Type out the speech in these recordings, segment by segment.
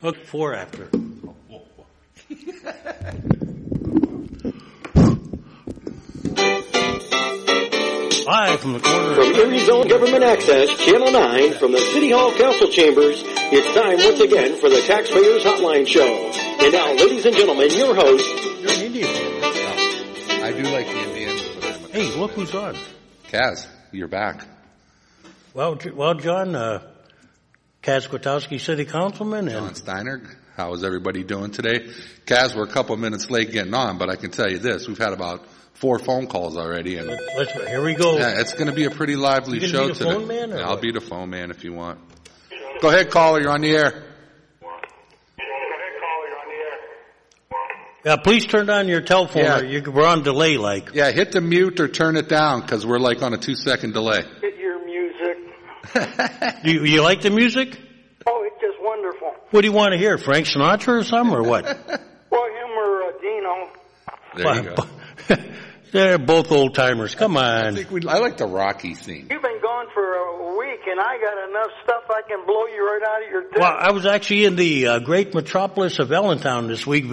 Look, 4 after. Live from the corner from Erie's own Government Access, Channel 9, from the City Hall Council Chambers, it's time once again for the Taxpayers Hotline Show. And now, ladies and gentlemen, your host... You're an Indian. No, I do like the Indians. Hey, look who's on. Kaz, you're back. Well, John, Kaz Kwiatkowski, City Councilman. And John Steiner, how is everybody doing today? Kaz, we're a couple minutes late getting on, but I can tell you this. We've had about 4 phone calls already. And here we go. Yeah, it's going to be a pretty lively show today. Phone man, yeah, I'll be the phone man if you want. Go ahead, caller. You're on the air. Yeah, please turn on your telephone. Yeah. We're on delay, like. Yeah, hit the mute or turn it down because we're like on a 2-second delay. Get your music. You like the music? Oh, it's just wonderful. What do you want to hear? Frank Sinatra or something, or what? Well, him or Dino. There you go. They're both old timers. Come on. I like the Rocky theme. You've been gone for a week, and I got enough stuff I can blow you right out of your desk. Well, I was actually in the great metropolis of Allentown this week.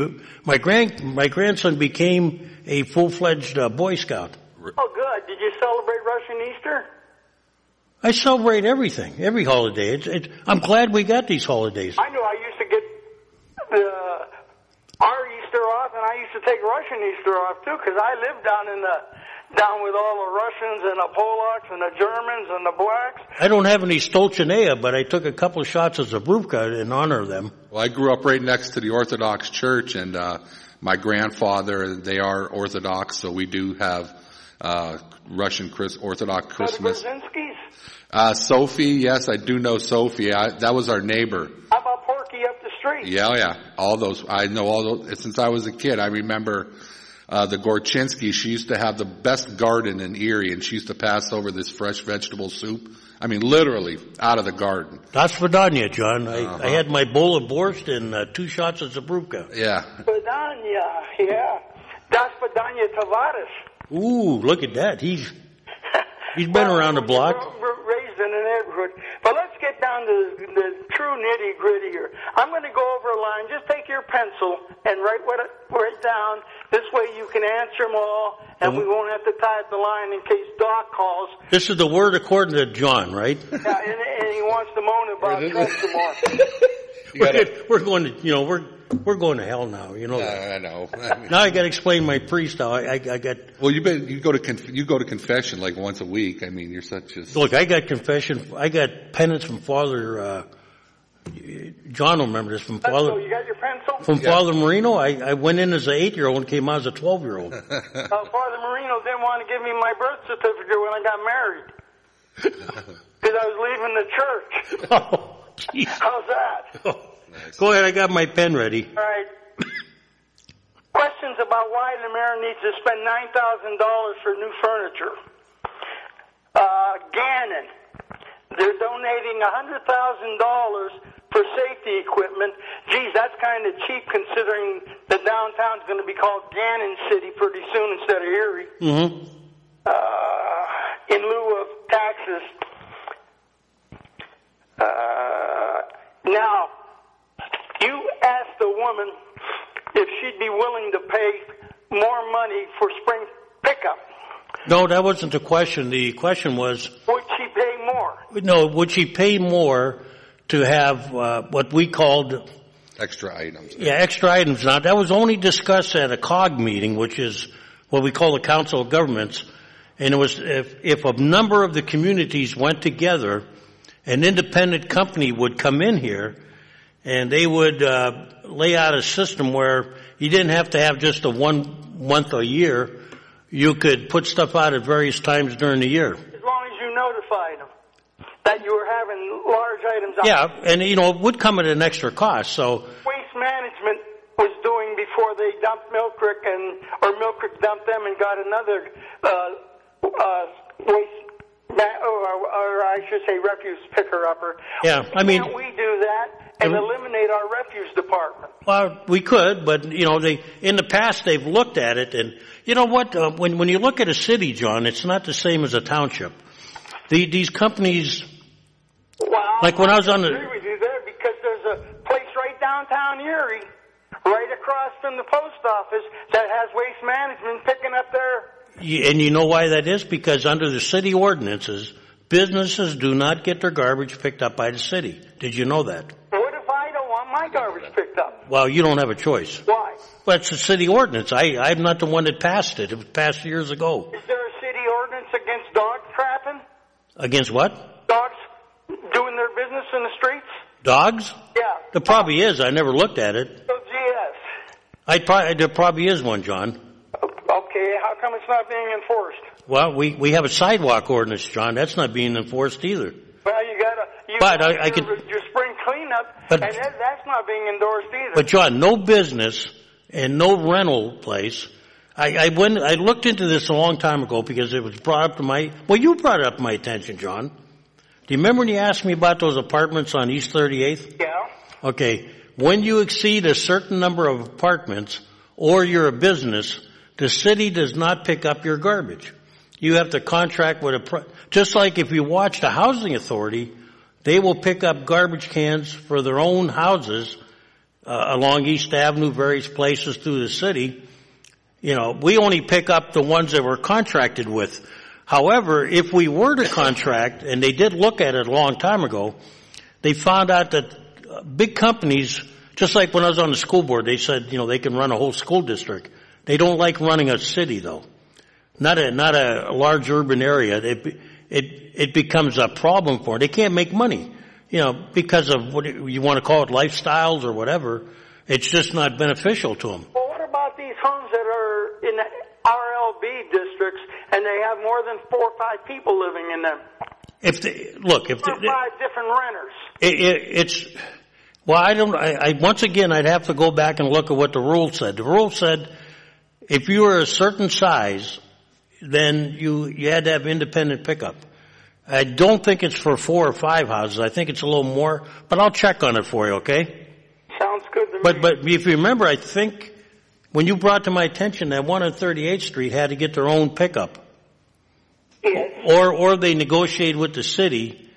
My grandson became a full-fledged Boy Scout. Oh, good. Did you celebrate Russian Easter? I celebrate everything, every holiday. I'm glad we got these holidays. I knew I used to get our Easter off, and I used to take Russian Easter off too, because I lived down with all the Russians and the Polacks and the Germans and the blacks. I don't have any Stolchanea, but I took a couple of shots of Zabruvka in honor of them. Well, I grew up right next to the Orthodox Church, and my grandfather, they are Orthodox, so we do have Russian Orthodox Christmas. Sophie, yes, I do know Sophie. That was our neighbor. How about Porky up the street? Yeah. All those. I know all those. Since I was a kid, I remember the Gorchinsky. She used to have the best garden in Erie, and she used to pass over this fresh vegetable soup. I mean, literally out of the garden. Das Vidanya, John. I had my bowl of borscht and 2 shots of Zabruvka. Yeah. Vidanya, yeah. Das Vidanya Tavares. Ooh, look at that. He's been around the block. Raised in the neighborhood. But let's get down to the true nitty-gritty here. I'm going to go over a line. Just take your pencil and write down. This way you can answer them all, and we won't have to type the line in case Doc calls. This is the word according to John, right? Yeah, and he wants to moan about Trump some more. We're going to, we're going to hell now, you know. I know. Now I got to explain my priest. Now I got. Well, you go to confession like once a week. I mean, you're such a. Look, I got confession. I got penance from Father. John will remember this from Father. So you got your pencil? From Father Marino. I went in as an 8-year-old and came out as a 12-year-old. Father Marino didn't want to give me my birth certificate when I got married because I was leaving the church. Oh, geez. How's that? Oh. Nice. Go ahead, I got my pen ready. All right. Questions about why the mayor needs to spend $9,000 for new furniture. Gannon, they're donating $100,000 for safety equipment. Geez, that's kind of cheap considering the downtown's going to be called Gannon City pretty soon instead of Erie. Mm-hmm. In lieu of taxes. Now, you asked the woman if she'd be willing to pay more money for spring pickup. No, that wasn't the question. The question was... Would she pay more? No, would she pay more to have what we called... Extra items. Yeah, extra items. Now, that was only discussed at a COG meeting, which is what we call the Council of Governments. And it was if a number of the communities went together, an independent company would come in here and they would lay out a system where you didn't have to have just a 1 month a year. You could put stuff out at various times during the year. As long as you notified them that you were having large items out. Yeah, and it would come at an extra cost. So Waste Management was doing before they dumped Mill Creek or Mill Creek dumped them and got another or I should say refuse picker-upper. Yeah, I mean... Can't we do that and eliminate our refuse department? Well, we could, but, in the past they've looked at it, and you know what? When you look at a city, John, it's not the same as a township. These companies... Well, like when I was on the... I agree with you there because there's a place right down downtown Erie, right across from the post office, that has Waste Management picking up their... And you know why that is? Because under the city ordinances, businesses do not get their garbage picked up by the city. Did you know that? What if I don't want my garbage picked up? Well, you don't have a choice. Why? Well, it's a city ordinance. I'm not the one that passed it. It was passed years ago. Is there a city ordinance against dog trapping? Against what? Dogs doing their business in the streets? Dogs? Yeah. There probably is. I never looked at it. Oh, yes. There probably is one, John. Okay, how come it's not being enforced? Well, we have a sidewalk ordinance, John. That's not being enforced either. Well, I can your spring cleanup, but, and that's not being endorsed either. But John, no business and no rental place. I looked into this a long time ago because it was brought up to you brought it up to my attention, John. Do you remember when you asked me about those apartments on East 38th? Yeah. Okay. When you exceed a certain number of apartments or you're a business, the city does not pick up your garbage. You have to contract with just like if you watch the housing authority, they will pick up garbage cans for their own houses along East Avenue, various places through the city. You know, we only pick up the ones that we're contracted with. However, if we were to contract, and they did look at it a long time ago, they found out that big companies, just like when I was on the school board, they said, they can run a whole school district. They don't like running a city though. Not a large urban area. It becomes a problem for them. They can't make money, because of what you want to call it, lifestyles or whatever. It's just not beneficial to them. Well, what about these homes that are in the RLB districts and they have more than 4 or 5 people living in them? 4 or 5 different renters. Once again, I'd have to go back and look at what the rule said. The rule said if you were a certain size, then you had to have independent pickup. I don't think it's for 4 or 5 houses. I think it's a little more, but I'll check on it for you, okay? Sounds good to me. But if you remember, I think when you brought to my attention that one on 38th Street had to get their own pickup. Yes. Or they negotiated with the city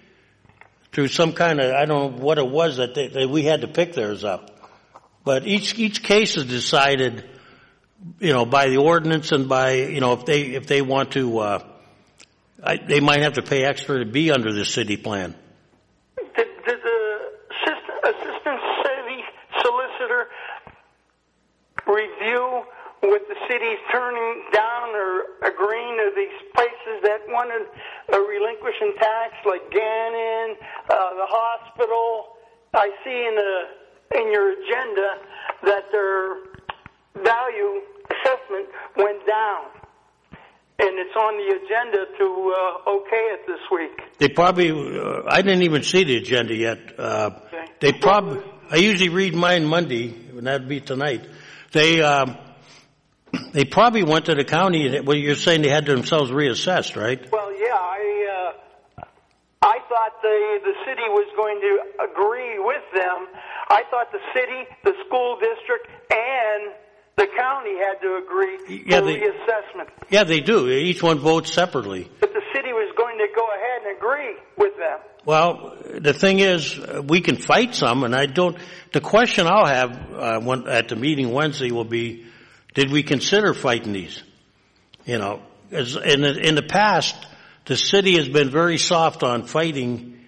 through some kind of, I don't know what it was that we had to pick theirs up. But each case is decided, by the ordinance and by, if they want to, they might have to pay extra to be under the city plan. Did the assistant city solicitor review what the city's turning down or agreeing to these places that wanted a relinquishing tax, like Gannon, the hospital? I see in your agenda that their value assessment went down. And it's on the agenda to okay it this week. They probably, I didn't even see the agenda yet. Okay. I usually read mine Monday, and that'd be tonight. They probably went to the county, well, you're saying they had themselves reassessed, right? Well, yeah, I thought the city was going to agree with them. I thought the city, the school district, and the county had to agree to reassessment. Yeah, they do. Each one votes separately. But the city was going to go ahead and agree with them. Well, the thing is, we can fight some, and the question I'll have at the meeting Wednesday will be, did we consider fighting these? As in the past, the city has been very soft on fighting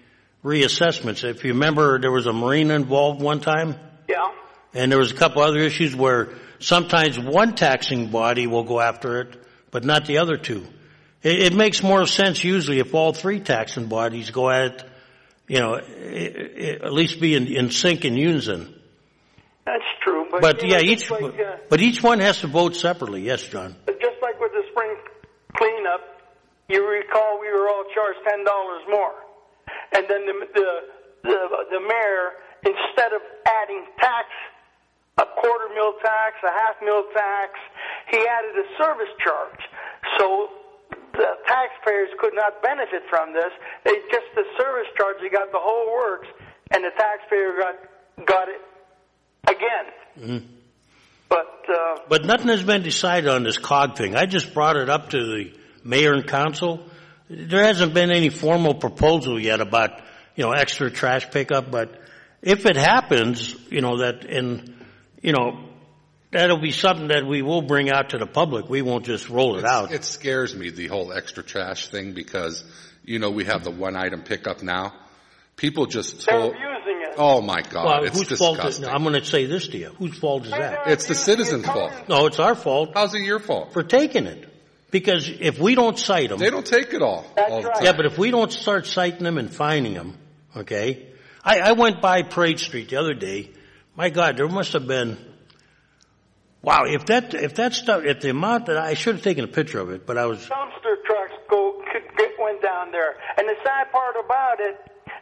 reassessments. If you remember, there was a marina involved one time. Yeah. And there was a couple other issues where sometimes one taxing body will go after it, but not the other two. It makes more sense usually if all 3 taxing bodies go at it, at least be in sync and unison. That's true. But each one has to vote separately. Yes, John. Just like with the spring cleanup, you recall we were all charged $10 more. And then the mayor, instead of adding tax, a quarter mil tax, a half mil tax, he added a service charge. So the taxpayers could not benefit from this. It's just the service charge, they got the whole works, and the taxpayer got it again. Mm-hmm. But nothing has been decided on this COG thing. I just brought it up to the mayor and council. There hasn't been any formal proposal yet about, extra trash pickup, but if it happens, that'll be something that we will bring out to the public. We won't just roll it out. It scares me, the whole extra trash thing, because, we have the one item pickup now. People just They're abusing it. Oh my God, well, it's whose disgusting. fault is, I'm going to say this to you. Whose fault is that? It's the citizens' fault. No, it's our fault. How's it your fault? For taking it. Because if we don't cite them. They don't take it all. That's all the right. time. Yeah, but if we don't start citing them and fining them, okay? I went by Parade Street the other day. My God, there must have been, wow, if the amount that I should have taken a picture of it, but I was. Dumpster trucks went down there. And the sad part about it,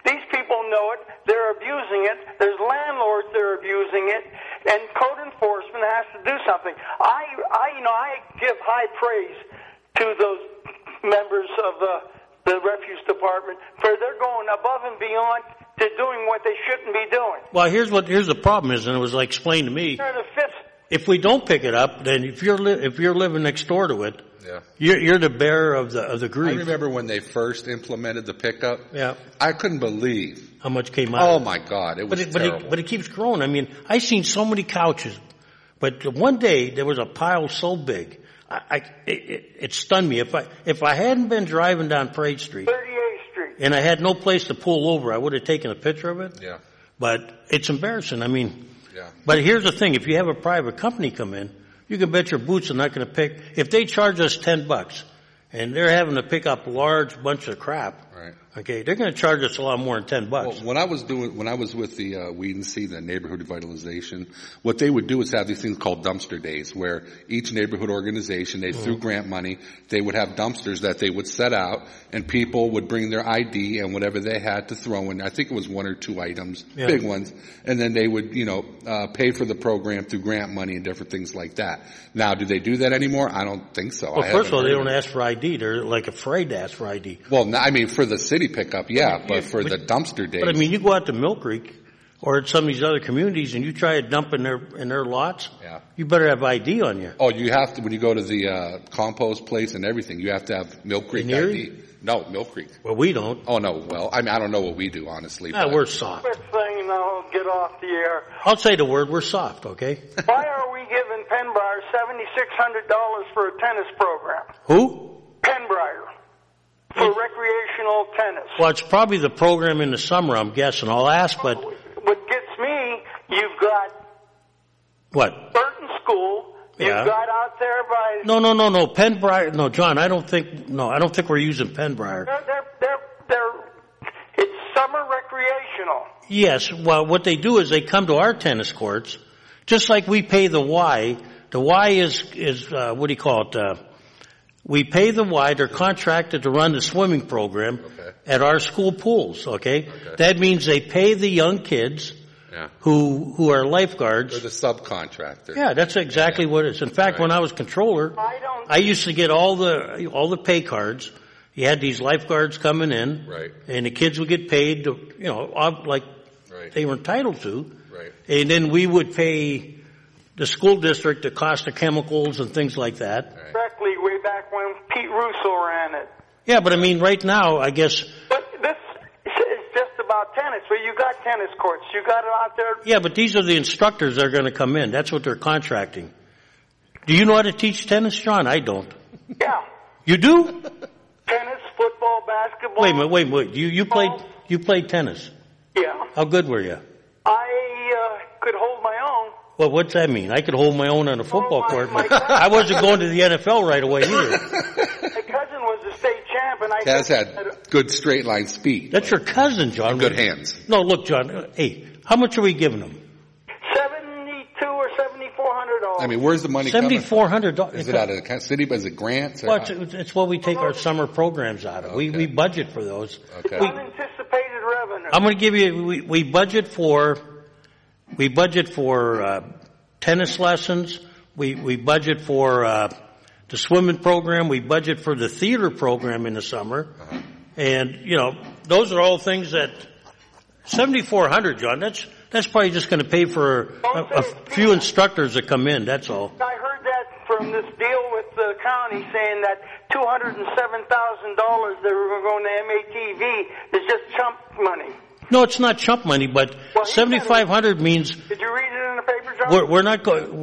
these people know it, they're abusing it, there's landlords that are abusing it, and code enforcement has to do something. I give high praise to those members of the refuse department for they're going above and beyond to doing what they shouldn't be doing. Well, here's the problem is, and it was like explained to me. They're the fifth. If we don't pick it up, then if you're living next door to it, Yeah. you're the bearer of the grief. I remember when they first implemented the pickup. Yeah. I couldn't believe How much came out? Oh my God, it was terrible. But it keeps growing. I mean, I seen so many couches, but one day there was a pile so big, it stunned me. If I hadn't been driving down Parade Street, 38th Street, and I had no place to pull over, I would have taken a picture of it. Yeah. But it's embarrassing. I mean, Yeah. But here's the thing: if you have a private company come in, you can bet your boots are not going to pick. If they charge us $10 and they're having to pick up a large bunch of crap, Right. okay, they're going to charge us a lot more than $10. Well, when I was with the Weed and Seed, the neighborhood revitalization, what they would do is have these things called dumpster days, where each neighborhood organization, through grant money, they would have dumpsters that they would set out, and people would bring their ID and whatever they had to throw in. I think it was one or two items, big ones, and then they would, pay for the program through grant money and different things like that. Now, do they do that anymore? I don't think so. Well, first of all, they don't ask for ID. They're like afraid to ask for ID. Well, I mean, for the city pickup, but for the dumpster days. But I mean, you go out to Mill Creek or at some of these other communities and you try to dump in their lots. Yeah. You better have ID on you. Oh, you have to, when you go to the compost place and everything, you have to have Mill Creek In Erie? ID. No, Mill Creek. Well, we don't. Oh, no. Well, I mean, I don't know what we do, honestly. Nah, but we're soft. quick thing, and I'll get off the air. I'll say the word. We're soft, okay? Why are we giving Penbriar $7,600 for a tennis program? Who? Penbriar. For recreational tennis. Well, it's probably the program in the summer, I'm guessing. I'll ask, but What gets me, you've got what? Burton School. Yeah. You've got out there by... No. Penbriar. No, John, I don't think we're using Penbriar. It's summer recreational. Yes. Well, what they do is they come to our tennis courts, just like we pay the Y. The Y is what do you call it? We pay the Y. They're contracted to run the swimming program at our school pools. Okay? That means they pay the young kids who are lifeguards. They're the subcontractor. Yeah, that's exactly what it is. In fact, when I was controller, I used to get all the pay cards. You had these lifeguards coming in, and the kids would get paid, they were entitled to, and then we would pay the school district the cost of chemicals and things like that. Directly way back when Pete Russo ran it. Yeah, but I mean, right now, I guess. But this is just about tennis. Well, you got tennis courts. You got it out there. Yeah, but these are the instructors that are going to come in. That's what they're contracting. Do you know how to teach tennis, John? I don't. Yeah. You do? Tennis, football, basketball. Wait a minute. You played tennis. Yeah. How good were you? I could hold my own. Well, what's that mean? I could hold my own on a football court. I wasn't going to the NFL right away either. My cousin was a state champ, and Kaz had good straight line speed. That's your cousin, John. Good hands. No, look, John. Hey, how much are we giving him? $7,200 or $7,400. I mean, where's the money coming from? $7,400. Is it out of the city? Is it grants? Or Well, it's what we take our summer programs out of. We budget for those. Okay. Unanticipated revenue. I'm going to give you. We budget for tennis lessons. We budget for the swimming program. We budget for the theater program in the summer, and those are all things that $7,400, John. That's probably just going to pay for a few instructors that come in. That's all. I heard that from this deal with the county saying that $207,000 that were going to MATV is just chump money. No, it's not chump money, but Well, $7,500 means Did you read it in the paper, John?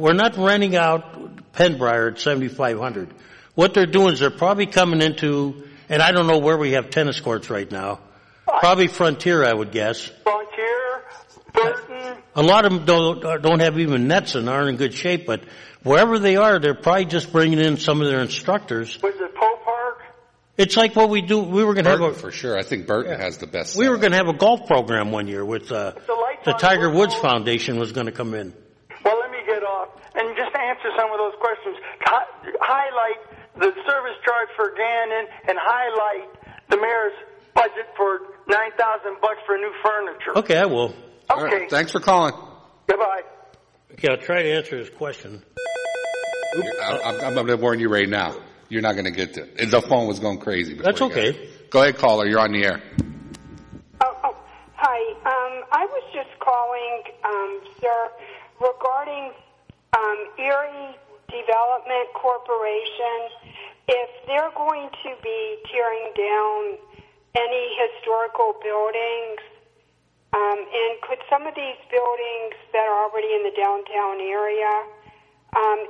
we're not renting out Penbriar at $7,500. What they're doing is they're probably coming into, and I don't know where we have tennis courts right now. Probably Frontier, I would guess. Frontier, Burton. A lot of them don't have even nets and aren't in good shape, but wherever they are, they're probably just bringing in some of their instructors. Was it Poe Park? It's like what we do. We were going to have for sure. I think Burton has the best. We were going to have a golf program one year with the Tiger Woods Foundation was going to come in. Well, let me get off and just answer some of those questions. Highlight the service charge for Gannon and highlight the mayor's budget for $9,000 for new furniture. Okay, I will. Okay. Right, thanks for calling. Goodbye. Okay, I'll try to answer his question. I'm going to warn you right now. You're not going to get to it. The phone was going crazy. That's okay. Go ahead, caller. You're on the air. Hi. I was just calling, sir, regarding Erie Development Corporation. If they're going to be tearing down any historical buildings, and could some of these buildings that are already in the downtown area,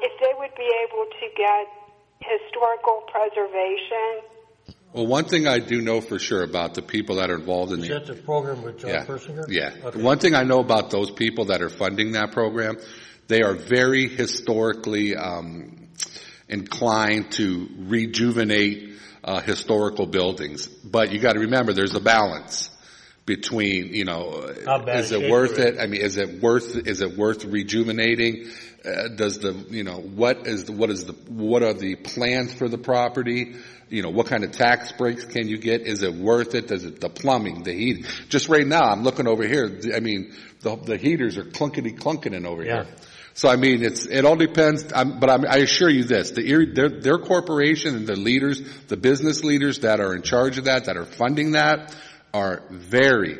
if they would be able to get historical preservation? Well, one thing I do know for sure about the people that are involved in Is that the program with John Persinger? Yeah. Okay. One thing I know about those people that are funding that program, they are very historically inclined to rejuvenate historical buildings. But you got to remember, there's a balance between, is it worth it? I mean, is it worth rejuvenating? What are the plans for the property? What kind of tax breaks can you get? Is it worth it? Does it, the plumbing, the heat? Just right now, I'm looking over here. I mean, the heaters are clunking over here. So I mean, it all depends. I assure you this: their corporation and the leaders, the business leaders that are in charge of that are funding that, are very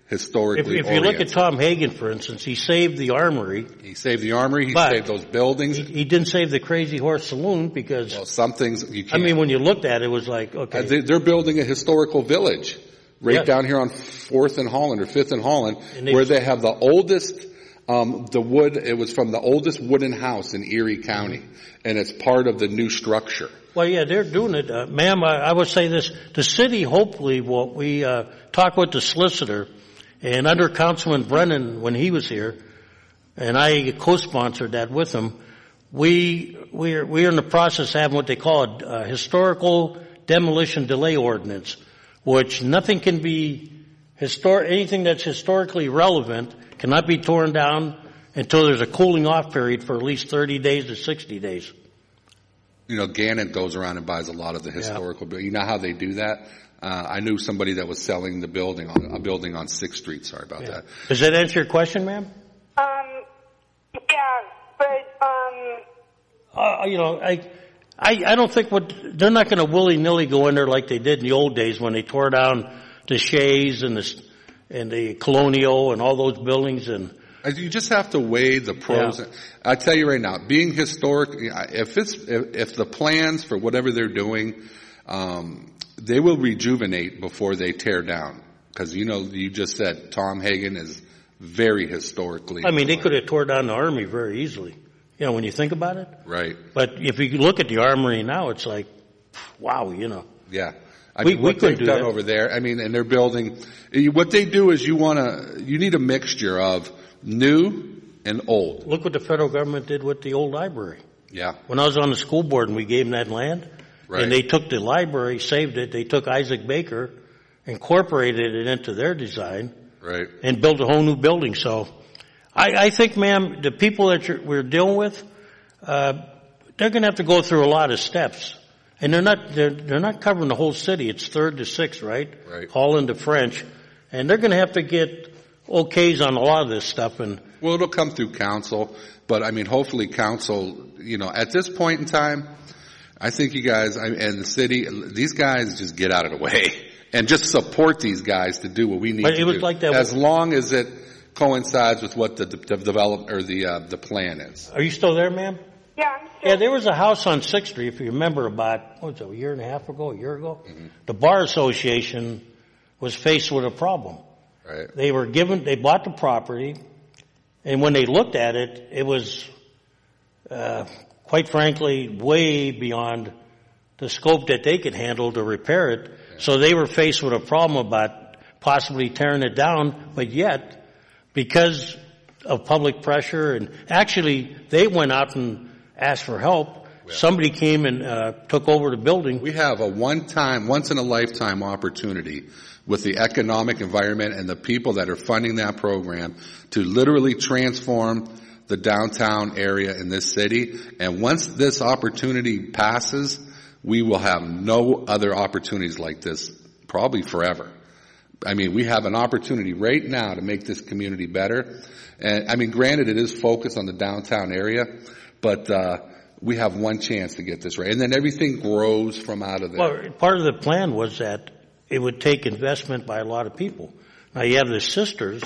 historically If you look at Tom Hagen, for instance, he saved the Armory. He saved those buildings. He didn't save the Crazy Horse Saloon because some things you can't. I mean, when you looked at it, it was like, okay. They're building a historical village down here on 4th and Holland or 5th and Holland, where they have the oldest. The wood, it was from the oldest wooden house in Erie County, and it's part of the new structure. Well, yeah, they're doing it. Ma'am, I would say this. The city, hopefully, we talked with the solicitor, and under Councilman Brennan, when he was here, and I co-sponsored that with him, we're in the process of having what they call a historical demolition delay ordinance, which nothing can be anything that's historically relevant cannot be torn down until there's a cooling off period for at least 30 days to 60 days. Gannon goes around and buys a lot of the historical buildings. You know how they do that? I knew somebody that was selling a building on 6th Street. Sorry about that. Does that answer your question, ma'am? Yeah, but I don't think they're not going to willy-nilly go in there like they did in the old days when they tore down the Shays and the Colonial and all those buildings. And you just have to weigh the pros. Yeah. I tell you right now, being historic, if the plans for whatever they're doing, they will rejuvenate before they tear down. Because you just said Tom Hagen is very historically. I mean, they could have tore down the Army very easily. When you think about it. Right. But if you look at the Armory now, it's like, wow, Yeah. What they've done over there, and they're building, what they do is you need a mixture of new and old. Look what the federal government did with the old library. Yeah. When I was on the school board and we gave them that land, and they took the library, saved it, they took Isaac Baker, incorporated it into their design, and built a whole new building. So I think, ma'am, the people that we're dealing with, they're going to have to go through a lot of steps. And they're not covering the whole city. It's 3rd to 6th, right? Right. Holland to French. And they're going to have to get okays on a lot of this stuff. Well, it'll come through council, but hopefully council, at this point in time, I think you guys and the city, these guys just get out of the way and just support these guys to do what we need to do. But it was like that. As long as it coincides with what the develop or the plan is. Are you still there, ma'am? Yeah, I'm still. Yeah, there was a house on 6th Street, if you remember, about, a year ago? Mm-hmm. The Bar Association was faced with a problem. Right. They bought the property, and when they looked at it, it was, quite frankly, way beyond the scope that they could handle to repair it. Yeah. So they were faced with a problem about possibly tearing it down, but yet, because of public pressure, and actually they went out and asked for help. Yeah. Somebody came and took over the building. We have a once in a lifetime opportunity with the economic environment and the people that are funding that program to literally transform the downtown area in this city. And once this opportunity passes, we will have no other opportunities like this probably forever. I mean, we have an opportunity right now to make this community better. And I mean, granted, it is focused on the downtown area, but we have one chance to get this right. And then everything grows from out of there. Well, part of the plan was that it would take investment by a lot of people. Now, you have the sisters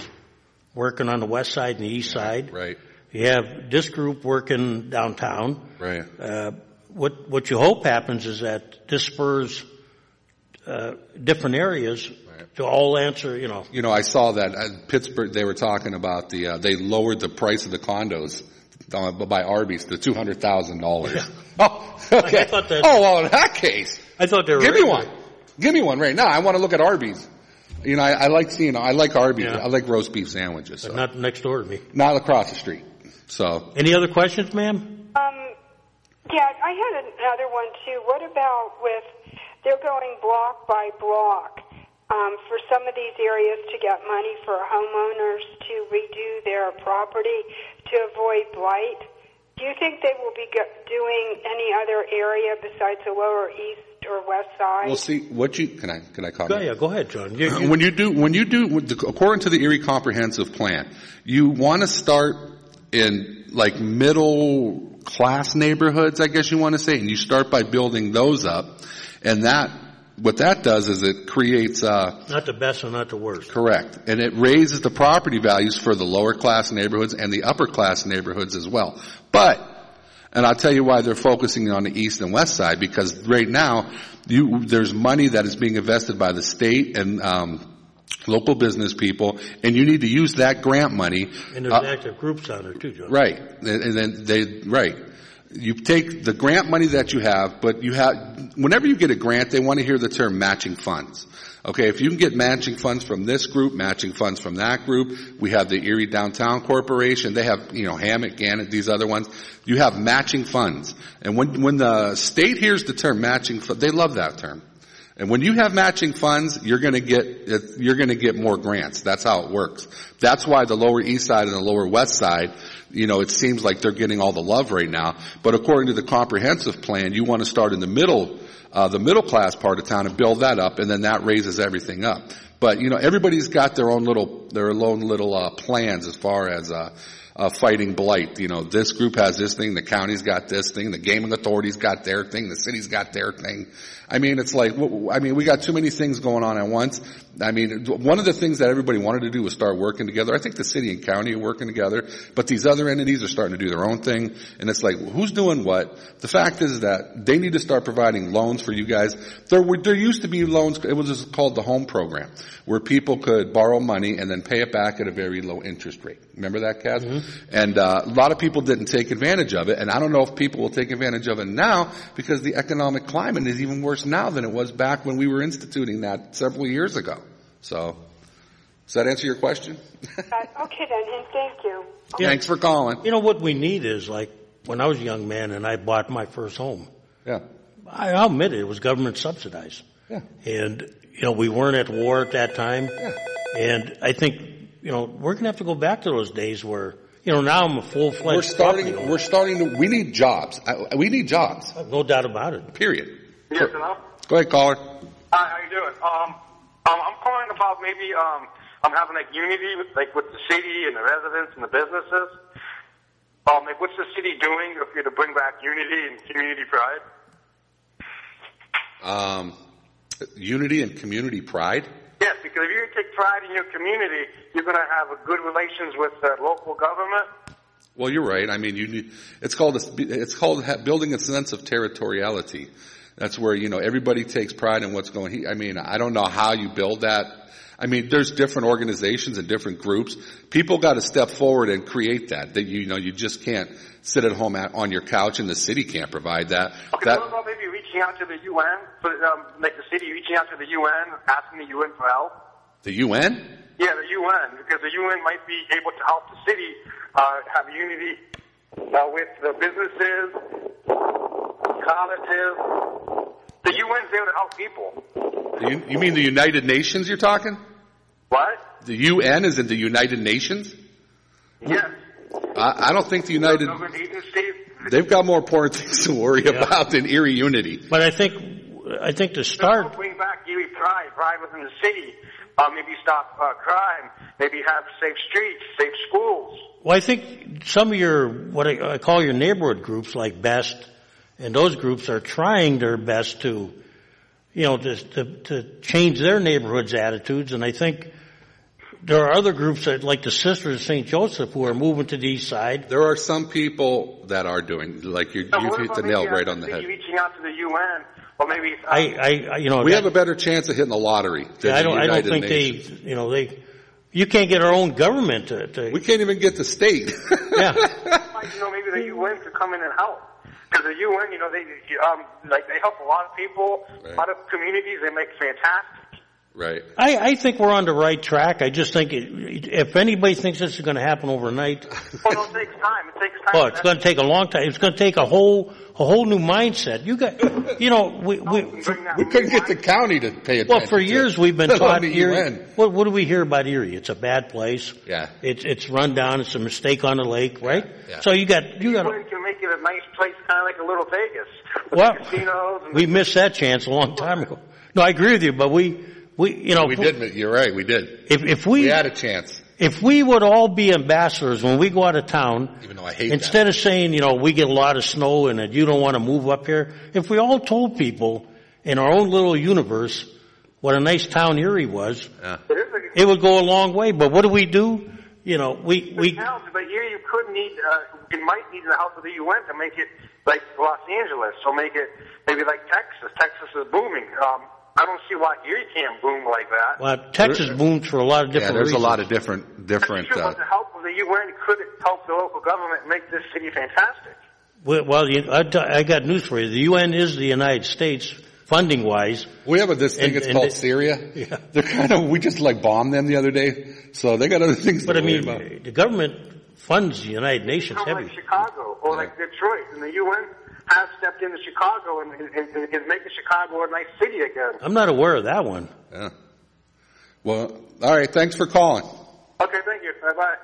working on the west side and the east side. Right. You have this group working downtown. Right. What you hope happens is that this spurs different areas to all answer, you know. You know, I saw that at Pittsburgh, they were talking about they lowered the price of the condos by Arby's to $200,000. Yeah. Oh, okay. Well, in that case, I thought they were. Give me one. Give me one right now. I want to look at Arby's. You know, I like Arby's. Yeah. I like roast beef sandwiches. But not next door to me. Not across the street. So. Any other questions, ma'am? Yeah, I had another one too. What about they're going block by block for some of these areas to get money for homeowners to redo their property to avoid blight? Do you think they will be doing any other area besides the lower east or west side? Well, see, can I comment? Go ahead, John. When you do, according to the Erie Comprehensive Plan, you want to start in like middle class neighborhoods, I guess you want to say, and you start by building those up, and what that does is it creates not the best and not the worst. Correct. And it raises the property values for the lower class neighborhoods and the upper class neighborhoods as well. And I'll tell you why they're focusing on the east and west side, because right now there's money that is being invested by the state and local business people, and you need to use that grant money. And there's active groups on there too, John. Right. And then you take the grant money that you have, but whenever you get a grant, they want to hear the term matching funds. Okay, if you can get matching funds from this group, matching funds from that group, we have the Erie Downtown Corporation, they have, Hammock, Gannett, these other ones. You have matching funds. And when the state hears the term matching funds, they love that term. And when you have matching funds, you're going to get more grants. That's how it works. That's why the lower east side and the lower west side, it seems like they're getting all the love right now. But according to the comprehensive plan, you want to start in the middle class part of town and build that up, and then that raises everything up. But everybody's got their own little plans as far as fighting blight. This group has this thing, the county's got this thing, the gaming authority's got their thing, the city's got their thing. It's like, we got too many things going on at once. One of the things that everybody wanted to do was start working together. I think the city and county are working together, but these other entities are starting to do their own thing. And it's like, who's doing what? The fact is that they need to start providing loans for you guys. There used to be loans, it was just called the home program, where people could borrow money and then pay it back at a very low interest rate. Remember that, Kaz? Mm-hmm. And a lot of people didn't take advantage of it, and I don't know if people will take advantage of it now, because the economic climate is even worse now than it was back when we were instituting that several years ago. So, does that answer your question? Okay then, and thank you. Yeah. Thanks for calling. What we need is, like, when I was a young man and I bought my first home. Yeah. I'll admit it was government subsidized. Yeah. And, we weren't at war at that time. Yeah. And I think, we're going to have to go back to those days where, now I'm a full-fledged we need jobs. We need jobs. No doubt about it. Period. Yes, hello? Go ahead, caller. Hi, how you doing? I'm calling about maybe, I'm having unity with the city and the residents and the businesses. What's the city doing to bring back unity and community pride? Unity and community pride? Yes, because if you take pride in your community, you're going to have a good relations with local government. Well, you're right. It's called building a sense of territoriality. That's where, everybody takes pride in what's going on. I don't know how you build that. I mean, there's different organizations and different groups. People got to step forward and create that. That you just can't sit at home on your couch, and the city can't provide that. Okay, what about maybe reaching out to the UN, like the city reaching out to the UN, asking the UN for help? The UN? Yeah, the UN, because the UN might be able to help the city have unity with the businesses, colleges. The UN's there to help people. You mean the United Nations you're talking? What? The UN is in the United Nations? Yes. I don't think the United... They've got more important things to worry about than Erie unity. But I think to start... Bring back Erie pride within the city. Maybe stop crime. Maybe have safe streets, safe schools. Well, I think some of your, what I call your neighborhood groups like BEST, and those groups are trying their best to, to change their neighborhoods' attitudes. And I think there are other groups that, like the Sisters of St. Joseph, who are moving to the east side. There are some people that are doing, like you've hit the nail right on the head. Reaching out to the UN, or maybe we have a better chance of hitting the lottery. I don't think you can't get our own government to. We can't even get the state. Yeah. Maybe the UN could come in and help. Because the UN, they help a lot of people, a lot of communities. They make fantastic. Right. I think we're on the right track. I just think if anybody thinks this is going to happen overnight. Well, it takes time. Oh, it's going to take a long time. It's going to take a whole new mindset. You got, we couldn't get the county to pay attention. Well, for years we've been taught Erie. UN. What do we hear about Erie? It's a bad place. Yeah. It's run down. It's a mistake on the lake, right? Yeah. So you got. UN can make it a nice place, kind of like a little Vegas. Well, casinos we missed that chance a long time ago. No, I agree with you, but we did. You're right. We did. If we had a chance. If we would all be ambassadors when we go out of town, even though I hate instead of saying, we get a lot of snow and that you don't want to move up here, if we all told people in our own little universe what a nice town Erie was, it would go a long way. But what do? But Erie, you could need, you might need the help of the UN to make it like Los Angeles, or make it maybe like Texas. Texas is booming. I don't see why Erie can't boom like that. Well, Texas booms for a lot of different reasons. There's a lot of different. With the help of the UN, could help the local government make this city fantastic. Well, I got news for you. The UN is the United States, funding wise. We have this thing. It's called Syria. Yeah. They're we just bombed them the other day, so they got other things. But the government funds the United Nations heavy. Like Chicago or like Detroit, and the UN has stepped into Chicago and is making Chicago a nice city again. I'm not aware of that one. Yeah. Well, all right. Thanks for calling. Okay, thank you. Bye-bye.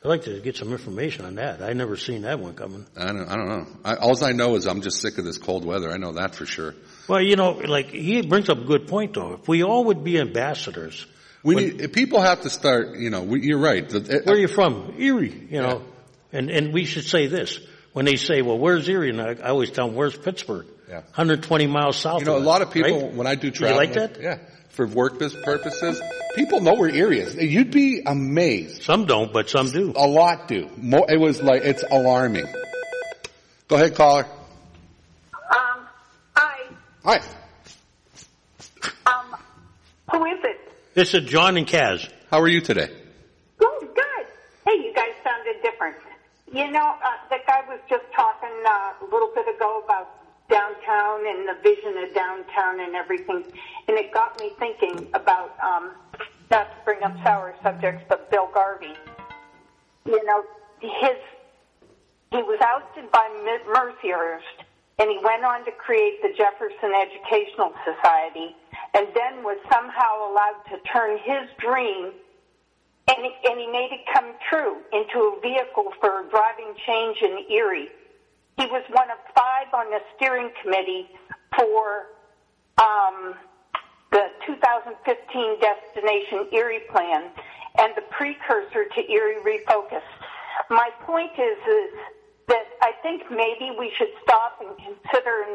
I'd like to get some information on that. I never seen that one coming. I don't know. All I know is I'm just sick of this cold weather. I know that for sure. Well, he brings up a good point, though. If we all would be ambassadors. People have to start, you're right. Where are you from? Erie, Yeah. And we should say this. When they say, well, where's Erie? And I always tell them, where's Pittsburgh? Yeah. 120 miles south of us, a lot of people, right? when I do travel. You like that? Yeah. For work purposes, people know where Erie is. You'd be amazed. Some don't, but some do. A lot do. It's alarming. Go ahead, caller. Hi. Hi. Who is it? This is John and Kaz. How are you today? Good. Hey, you guys sounded different. The guy was just talking a little bit ago about downtown and the vision of downtown and everything, and it got me thinking about, not to bring up sour subjects, but Bill Garvey. He was ousted by Mercyhurst, and he went on to create the Jefferson Educational Society, and then was somehow allowed to turn his dream, and he made it come true, into a vehicle for driving change in Erie. He was one of 5 on the steering committee for the 2015 Destination Erie Plan and the precursor to Erie Refocus. My point is that I think maybe we should stop and consider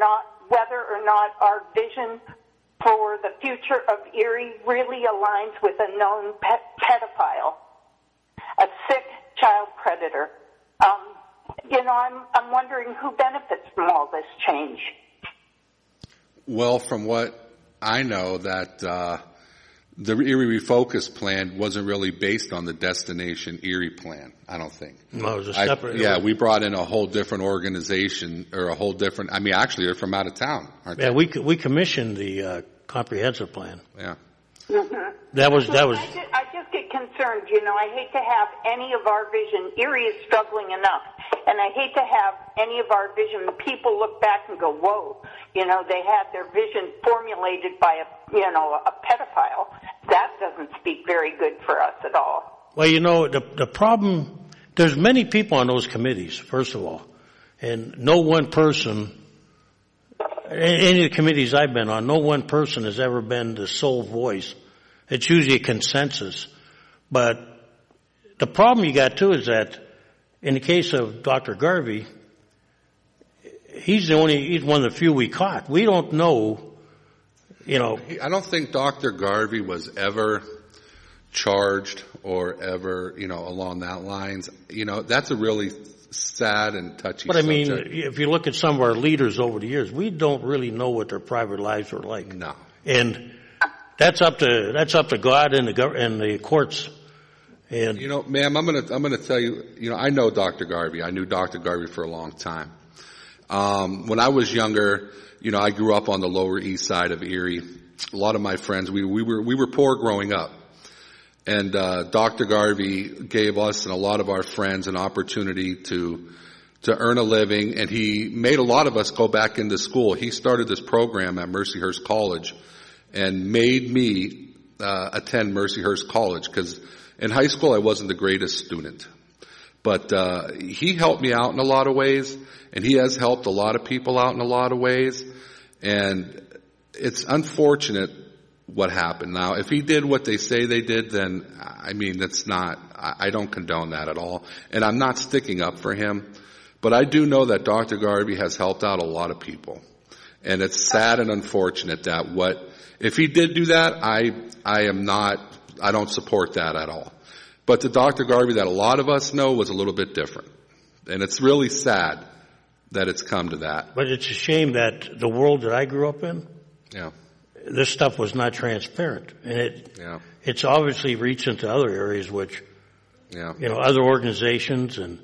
whether or not our vision for the future of Erie really aligns with a known pedophile, a sick child predator. I'm wondering who benefits from all this change. Well, from what I know, that the Erie Refocus plan wasn't really based on the Destination Erie plan, I don't think. No, it was a separate. We brought in a whole different organization, or a whole different, actually they're from out of town, aren't they? Yeah, we commissioned the comprehensive plan. Yeah. Mm-hmm. That was. I just get concerned, I hate to have any of our vision. Erie is struggling enough, and I hate to have any of our vision. People look back and go, whoa, they had their vision formulated by a pedophile. That doesn't speak very good for us at all. Well, the problem, there's many people on those committees, first of all, and no one person, any of the committees I've been on, no one person has ever been the sole voice. It's usually a consensus. But the problem you got too is that in the case of Dr. Garvey, he's one of the few we caught. We don't know, I don't think Dr. Garvey was ever charged or ever, along that lines. That's a really sad and touchy subject. But if you look at some of our leaders over the years, we don't really know what their private lives were like. No. And that's up to God and the courts. And ma'am, I'm gonna tell you, I know Dr. Garvey. I knew Dr. Garvey for a long time. When I was younger, I grew up on the Lower East Side of Erie. A lot of my friends, we were poor growing up. And Dr. Garvey gave us and a lot of our friends an opportunity to earn a living, and he made a lot of us go back into school. He started this program at Mercyhurst College and made me attend Mercyhurst College, because in high school I wasn't the greatest student. But he helped me out in a lot of ways, and he has helped a lot of people out in a lot of ways. And it's unfortunate what happened. Now, if he did what they say they did, then, that's not, I don't condone that at all. And I'm not sticking up for him. But I do know that Dr. Garvey has helped out a lot of people. And it's sad and unfortunate that if he did do that, I don't support that at all. But the Dr. Garvey that a lot of us know was a little bit different. And it's really sad that it's come to that. But it's a shame that the world that I grew up in, this stuff was not transparent. And it's obviously reached into other areas which, other organizations, and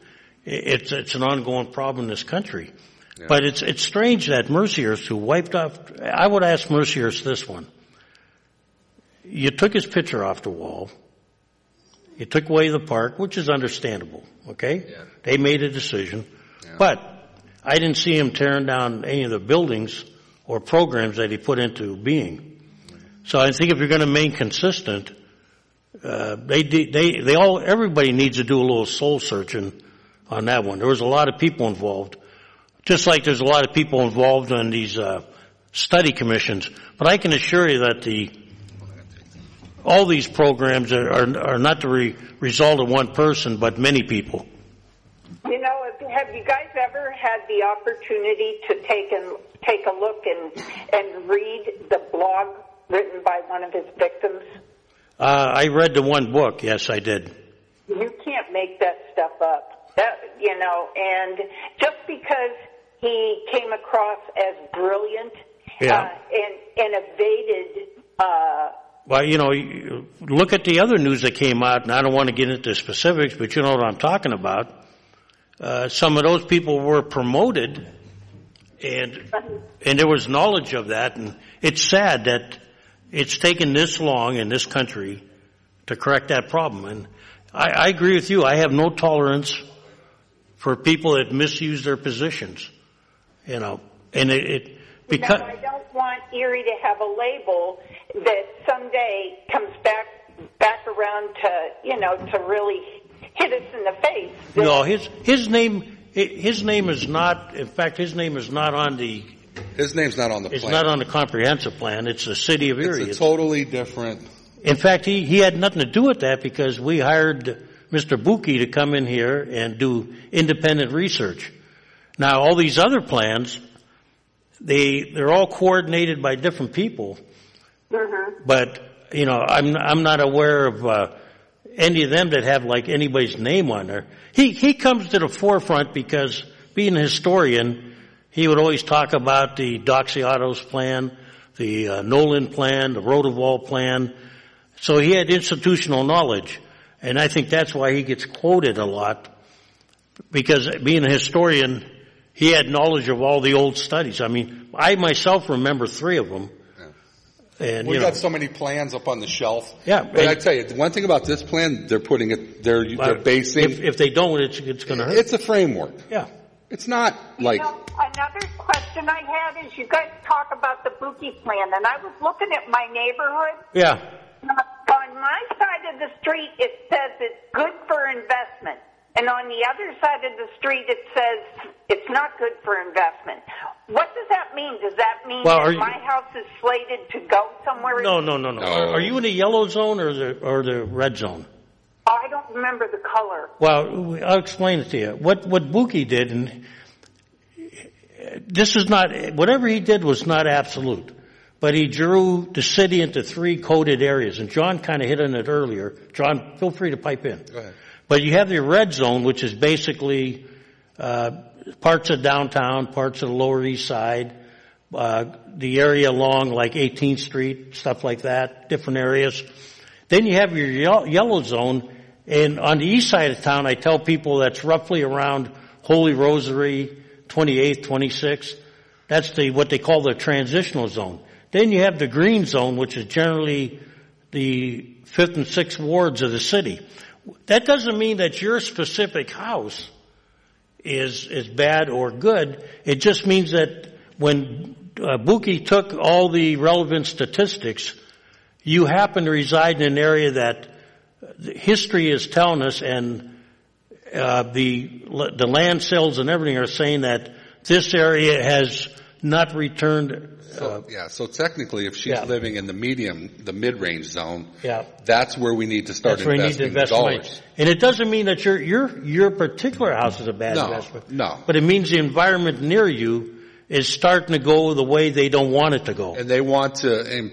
it's an ongoing problem in this country. Yeah. But it's strange that Mercyhurst, who wiped off, I would ask Mercyhurst this one. You took his picture off the wall. You took away the park, which is understandable, okay? Yeah. They made a decision. Yeah. But I didn't see him tearing down any of the buildings or programs that he put into being. So I think if you're going to remain consistent, everybody needs to do a little soul searching on that one. There was a lot of people involved, just like there's a lot of people involved in these study commissions. But I can assure you that all these programs are not the result of one person, but many people. Have you guys ever had the opportunity to take a look and read the blog written by one of his victims? I read the one book. Yes, I did. You can't make that stuff up. And just because he came across as brilliant and evaded. Well, look at the other news that came out, and I don't want to get into specifics, but you know what I'm talking about. Some of those people were promoted, and there was knowledge of that, and it's sad that it's taken this long in this country to correct that problem. And I agree with you. I have no tolerance for people that misuse their positions, and because I don't want Erie to have a label that someday comes back around to really hit us in the face. No, his name is not. In fact, his name is not on the. His name's not on the plan. It's not on the comprehensive plan. It's the city of Erie. It's totally different. In fact, he had nothing to do with that, because we hired Mr. Buki to come in here and do independent research. Now, all these other plans, they're all coordinated by different people. Mm-hmm. But I'm not aware of any of them that have like anybody's name on there. He comes to the forefront because, being a historian, he would always talk about the Doxiatos plan, the Nolan plan, the Rotoval plan, So he had institutional knowledge, and I think that's why he gets quoted a lot, because being a historian, he had knowledge of all the old studies. I mean, I myself remember 3 of them. And, we got so many plans up on the shelf. Yeah. But I tell you, the one thing about this plan, they're putting it, they're basing. If they don't, it's going to hurt. It's a framework. Yeah. It's not like. Another question I had is you guys talk about the Buki plan, and I was looking at my neighborhood. Yeah. On my side of the street, it says it's good for investment. And on the other side of the street, it says it's not good for investment. What does that mean? Does that mean that my house is slated to go somewhere? No. Are you in the yellow zone or the red zone? I don't remember the color. Well, I'll explain it to you. What Buki did, and this is not, whatever he did was not absolute. But he drew the city into 3 coded areas, and John kind of hit on it earlier. John, feel free to pipe in. Go ahead. But you have the red zone, which is basically parts of downtown, parts of the Lower East Side, the area along like 18th Street, stuff like that, different areas. Then you have your yellow zone, and on the east side of town, I tell people that's roughly around Holy Rosary, 28th, 26th. That's what they call the transitional zone. Then you have the green zone, which is generally the 5th and 6th wards of the city. That doesn't mean that your specific house is bad or good. It just means that when Buki took all the relevant statistics, you happen to reside in an area that history is telling us, and the land sales and everything are saying that this area has not returned. So technically, if she's living in the mid-range zone, yeah, that's where we need to start investing the dollars. And it doesn't mean that your particular house is a bad investment. No. But it means the environment near you is starting to go the way they don't want it to go. And they want to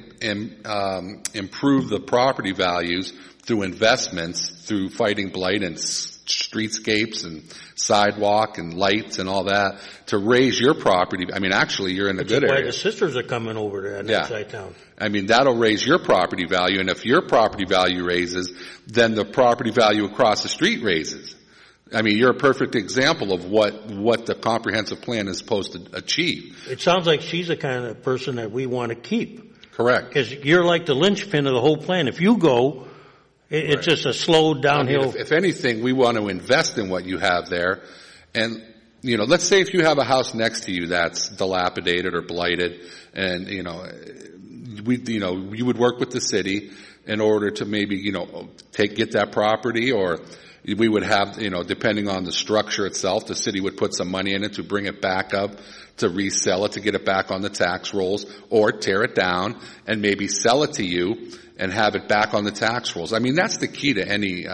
improve the property values through investments, through fighting blight and streetscapes and sidewalk and lights and all that to raise your property. I mean, actually, you're in a good area. The sisters are coming over there in that side town. I mean, that'll raise your property value, and if your property value raises, then the property value across the street raises. I mean, you're a perfect example of what the comprehensive plan is supposed to achieve. It sounds like she's the kind of person that we want to keep. Correct. Because you're like the linchpin of the whole plan. If you go, it's just a slow downhill. I mean, if anything, we want to invest in what you have there. And, let's say if you have a house next to you that's dilapidated or blighted, and, you would work with the city in order to maybe, get that property, or we would have, depending on the structure itself, the city would put some money in it to bring it back up, to resell it, to get it back on the tax rolls, or tear it down and maybe sell it to you and have it back on the tax rolls. I mean, that's the key to any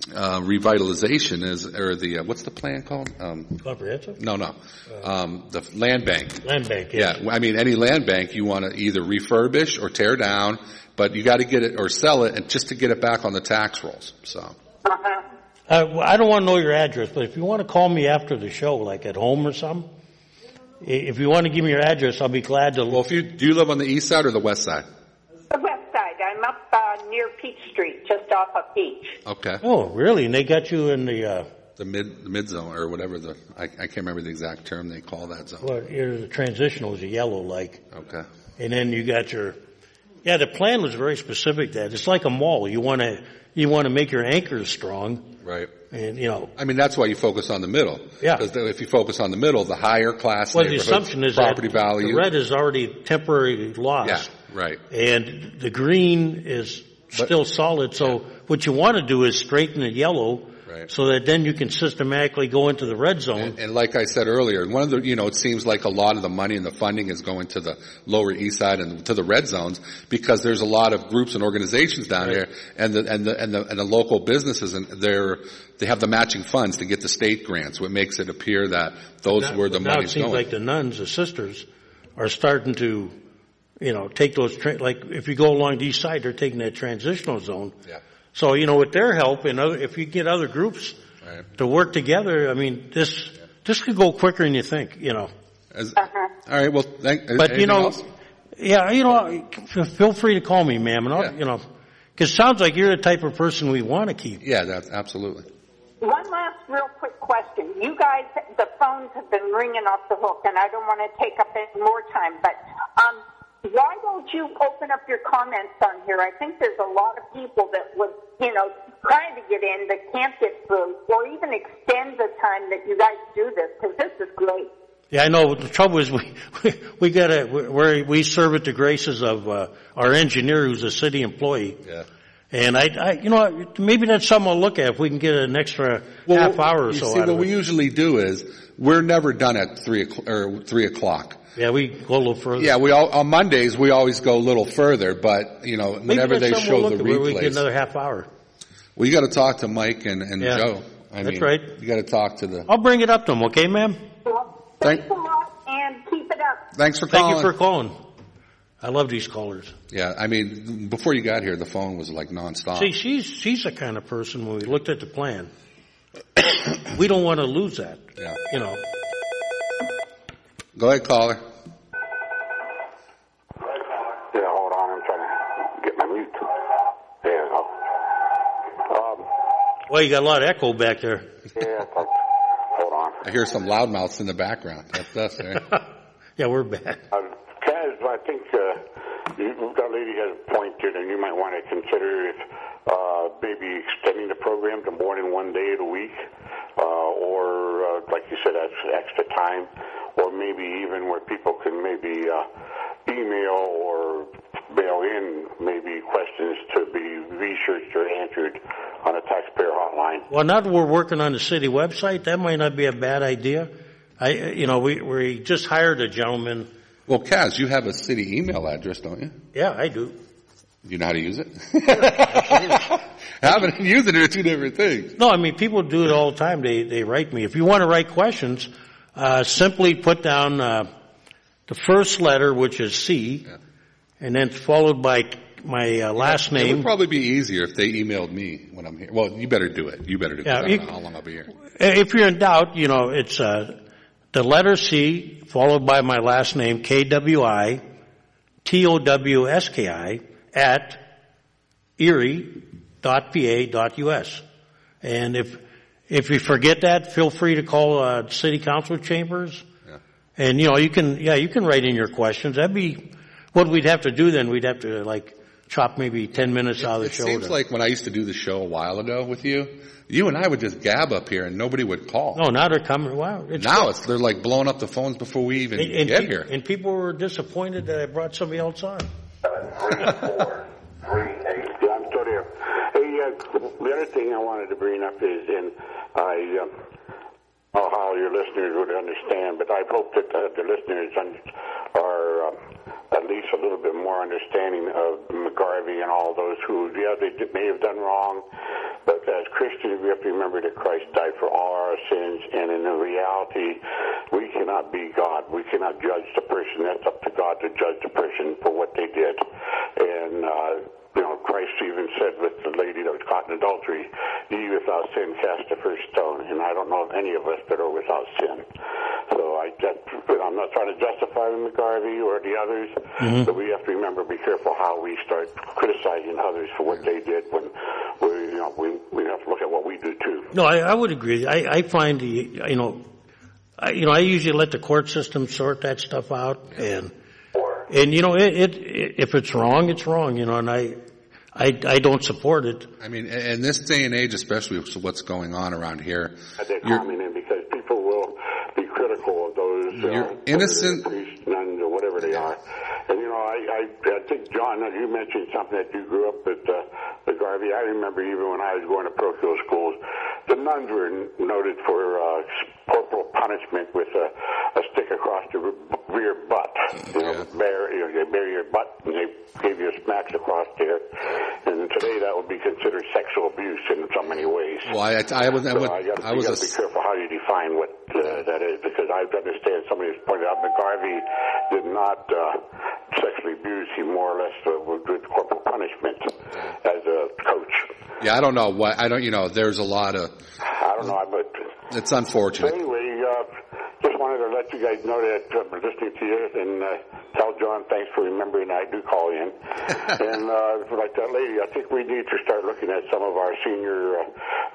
revitalization what's the plan called? Comprehensive? No. The land bank. Land bank, yes. Yeah. I mean, any land bank you want to either refurbish or tear down, but you got to get it or sell it, and just to get it back on the tax rolls. So. I don't want to know your address, but if you want to call me after the show, like at home or something, if you want to give me your address, I'll be glad to. Well, do you live on the east side or the west side? The west side. I'm up near Peach Street, just off of Peach. Okay. Oh, really? And they got you in the mid zone or whatever I can't remember the exact term they call that zone. Well, the transitional is a yellow, like. Okay. And then you got the plan was very specific. That it's like a mall. You want to make your anchors strong. Right. And, I mean, that's why you focus on the middle. Yeah. Because if you focus on the middle, the higher class the assumption is property that value. The red is already temporarily lost. Yeah, right. And the green is still solid. So what you want to do is straighten the yellow. Right. So that then you can systematically go into the red zone. And like I said earlier, one of the, it seems like a lot of the money and the funding is going to the Lower East Side and to the red zones because there's a lot of groups and organizations down there, and the local businesses, and they have the matching funds to get the state grants, what makes it appear that those were the money's going. Now it seems like the nuns, the sisters, are starting to, take those, like if you go along the east side, they're taking that transitional zone. Yeah. So, with their help, and if you get other groups to work together, I mean, this could go quicker than you think, All right, well, but, else? Feel free to call me, ma'am, and I'll, Because it sounds like you're the type of person we want to keep. Yeah, that's absolutely. One last real quick question. You guys, the phones have been ringing off the hook, and I don't want to take up any more time, but why don't you open up your comments on here? I think there's a lot of people that would, trying to get in that can't get through, or even extend the time that you guys do this, because this is great. Yeah, I know. The trouble is we serve at the graces of our engineer, who's a city employee. Yeah. And maybe that's something I'll look at if we can get an extra half hour or so. See, what we usually do is we're never done at 3 o'clock. Yeah, we go a little further. Yeah, on Mondays we always go a little further, but whenever they show the replays, we get another half hour. Well, you got to talk to Mike and Joe. That's right. You got to talk to the. I'll bring it up to them, okay, ma'am? Thanks a lot, and keep it up. Thanks for calling. Thank you for calling. I love these callers. Yeah, before you got here, the phone was like nonstop. See, she's the kind of person, when we looked at the plan, we don't want to lose that. Yeah. Go ahead, caller. Yeah, hold on. I'm trying to get my mute. There we go. Well, you got a lot of echo back there. Yeah, hold on. I hear some loudmouths in the background. That's us, right? Yeah, we're bad. Kaz, I think that lady has a point here, and you might want to consider maybe extending the program to more than one day of the week, or like you said, that's extra time, or maybe even where people can maybe email or mail in maybe questions to be researched or answered on a taxpayer hotline. Well, now that we're working on the city website, that might not be a bad idea. We just hired a gentleman. Well, Kaz, you have a city email address, don't you? Yeah, I do. Do you know how to use it? Having and using it are two different things. No, people do it all the time. They write me. If you want to write questions, simply put down the first letter, which is C, and then followed by my last name. It would probably be easier if they emailed me when I'm here. Well, you better do it. You better do it. I don't know how long I'll be here. If you're in doubt, it's the letter C followed by my last name, KWITOWSKI, at erie.pa.us. And if you forget that, feel free to call city council chambers. Yeah. And you can write in your questions. That'd be what we'd have to do then. We'd have to chop maybe 10 minutes out of the show. It seems like when I used to do the show a while ago with you and I would just gab up here and nobody would call. No, now they're coming. Wow. They're like blowing up the phones before we even get here. And people were disappointed that I brought somebody else on. 73438. Yeah, I'm still there. Hey, the other thing I wanted to bring up is, and I don't know how your listeners would understand, but I hope that the listeners are at least a little bit more understanding of McGarvey and all those who, they may have done wrong, but as Christians, we have to remember that Christ died for all our sins, and in reality, we cannot be God. We cannot judge the person. That's up to God to judge the person for what they did. And, Christ even said with the lady that was caught in adultery, "Ye without sin cast the first stone." And I don't know of any of us that are without sin. So I'm not trying to justify McGarvey or the others, but we have to remember, be careful how we start criticizing others for what they did when we have to look at what we do too. No, I would agree. I find I usually let the court system sort that stuff out, and if it's wrong, it's wrong, and I don't support it. In this day and age, especially with what's going on around here, they're coming in because people will be critical of those innocent priests, nuns, or whatever they are. And I think, John, you mentioned something that you grew up with Garvey. I remember even when I was going to parochial schools, the nuns were noted for corporal punishment with a stick across the rear butt. They bury your butt and they gave you smacks across there. And today that would be considered sexual abuse in so many ways. Well, I got to be careful how you define what that is, because I understand somebody has pointed out that Garvey did not sexually abuse. He more or less did corporal punishment as a coach. Yeah, I don't know there's a lot of. I don't know, but it's unfortunate. So anyway, just wanted to let you guys know that I'm listening to you, and tell John thanks for remembering I do call in. And like that lady, I think we need to start looking at some of our senior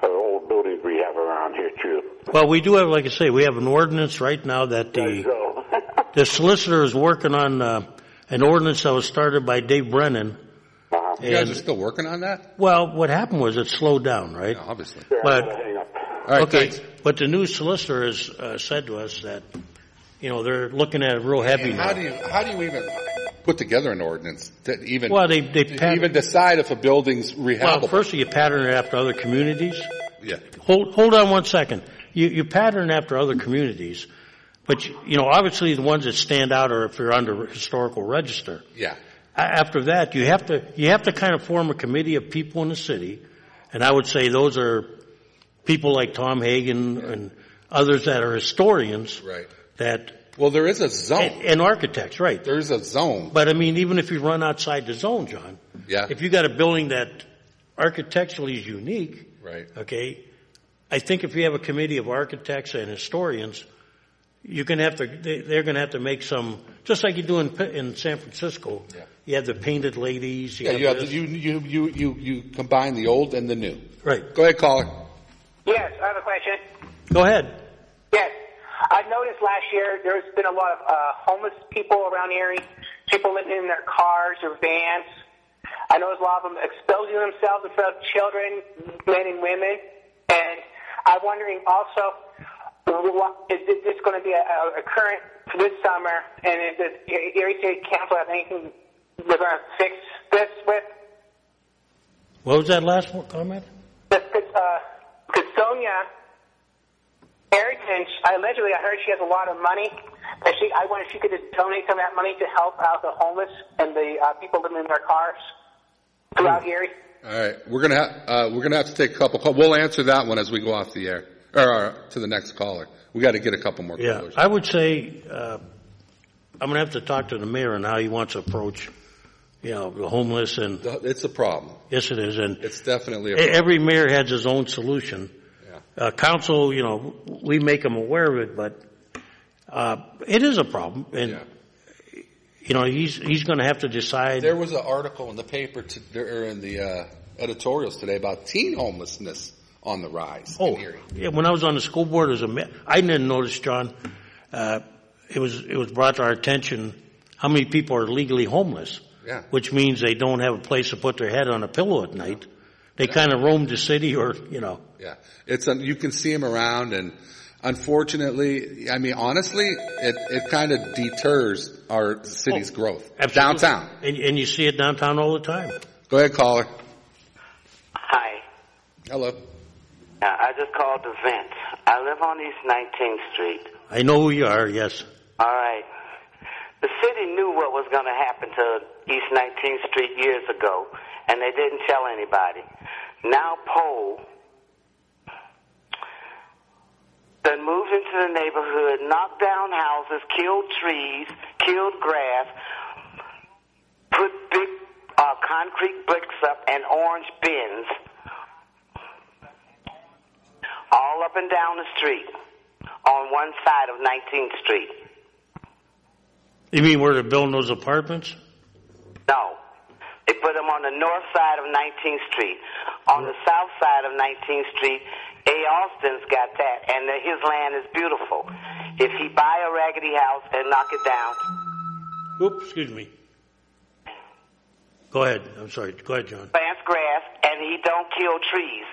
old buildings we have around here too. Well, we do have, like I say, we have an ordinance right now that the solicitor is working on an ordinance that was started by Dave Brennan. You guys are still working on that? Well, what happened was it slowed down, right? Yeah, obviously. But all right, okay, thanks. but the new solicitor has said to us that, you know, they're looking at it real heavy now. How do you even put together an ordinance that even even decide if a building's rehabable? Well, first you pattern it after other communities. Yeah. Hold on one second. You pattern after other communities, but you know, obviously the ones that stand out are if you're under historical register. Yeah. After that, you have to kind of form a committee of people in the city, and I would say those are people like Tom Hagen and others that are historians. Right. Well, there is a zone. And architects, right. There's a zone. But I mean, even if you run outside the zone, John. Yeah. If you got a building that architecturally is unique. Right. Okay. I think if you have a committee of architects and historians, they're going to have to make some, just like you do in San Francisco. Yeah. You have the painted ladies. You combine the old and the new. Right. Go ahead, caller. Yes, I have a question. Go ahead. Yes. I've noticed last year there's been a lot of homeless people around Erie, people living in their cars or vans. I noticed a lot of them exposing themselves in front of children, men and women. And I'm wondering also, is this going to be a current this summer? And does Erie City Council have anything they're going to fix this with? What was that last comment? Because Sonia Harrington, allegedly I heard she has a lot of money. I wonder if she could just donate some of that money to help out the homeless and the people living in their cars throughout Erie. All right, we're gonna have to take a couple calls. We'll answer that one as we go off the air, or to the next caller. We got to get a couple more callers. I would say I'm gonna have to talk to the mayor on how he wants to approach, you know, the homeless and. It's a problem. Yes, it is, and it's definitely a problem. Every mayor has his own solution. Yeah. Council, you know, we make them aware of it, but it is a problem, and you know, he's going to have to decide. There was an article in the paper or in the editorials today about teen homelessness on the rise. Oh, yeah. When I was on the school board, I didn't notice, John. It was brought to our attention how many people are legally homeless. Yeah. Which means they don't have a place to put their head on a pillow at night. They kind of roam the city, or you know. Yeah, you can see them around, and unfortunately, I mean, honestly, it kind of deters our city's growth. Absolutely. Downtown. And you see it downtown all the time. Go ahead, caller. Hi. Hello. I just called to vent. I live on East 19th Street. I know who you are, yes. All right. The city knew what was going to happen to East 19th Street years ago, and they didn't tell anybody. Now Poe done moved into the neighborhood, knocked down houses, killed trees, killed grass, put big concrete bricks up and orange bins all up and down the street on one side of 19th Street. You mean where they're building those apartments? No. They put them on the north side of 19th Street. On the south side of 19th Street, A. Austin's got that, and his land is beautiful. If he buy a raggedy house and knock it down... Oops, excuse me. Go ahead. I'm sorry. Go ahead, John. Plants grass, and he don't kill trees.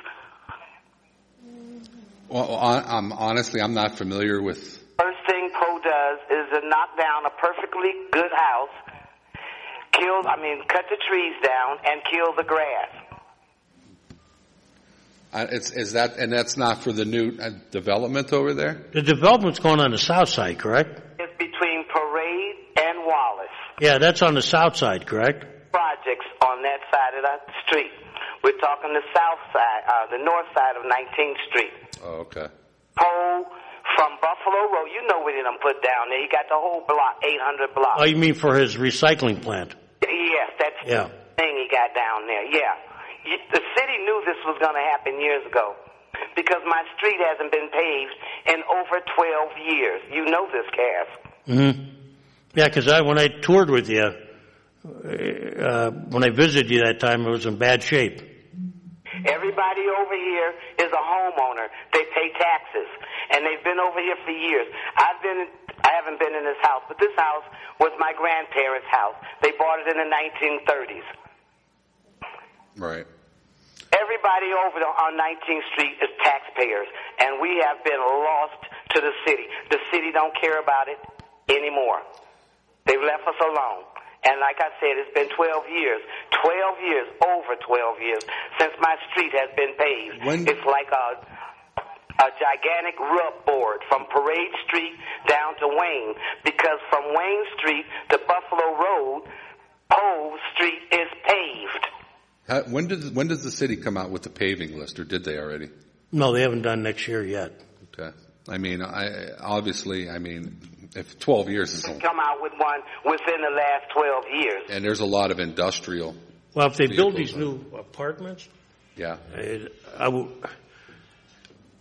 Well, honestly, I'm not familiar with... First thing Poe does is to knock down a perfectly good house, cut the trees down and kill the grass. That's not for the new development over there? The development's going on the south side, correct? It's between Parade and Wallace. Yeah, that's on the south side, correct? Projects on that side of the street. We're talking the south side, the north side of 19th Street. Oh, okay. Poe from Buffalo Road, you know what he done put down there. He got the whole block, 800 blocks. Oh, you mean for his recycling plant? Yes, that's the thing he got down there, yeah. The city knew this was going to happen years ago because my street hasn't been paved in over 12 years. You know this, Cass. Mm-hmm. Yeah, because when I toured with you, when I visited you that time, it was in bad shape. Everybody over here is a homeowner. They pay taxes, and they've been over here for years. I haven't been in this house, but this house was my grandparents' house. They bought it in the 1930s. Right. Everybody over on 19th Street is taxpayers, and we have been lost to the city. The city don't care about it anymore. They've left us alone. And like I said, it's been 12 years, over 12 years, since my street has been paved. It's like a gigantic rub board from Parade Street down to Wayne, because from Wayne Street to Buffalo Road, Pole Street is paved. When does the city come out with the paving list, or did they already? No, they haven't done next year yet. Okay. I mean, if 12 years is come out with one within the last 12 years. And there's a lot of industrial. Well, if they build these new apartments, yeah,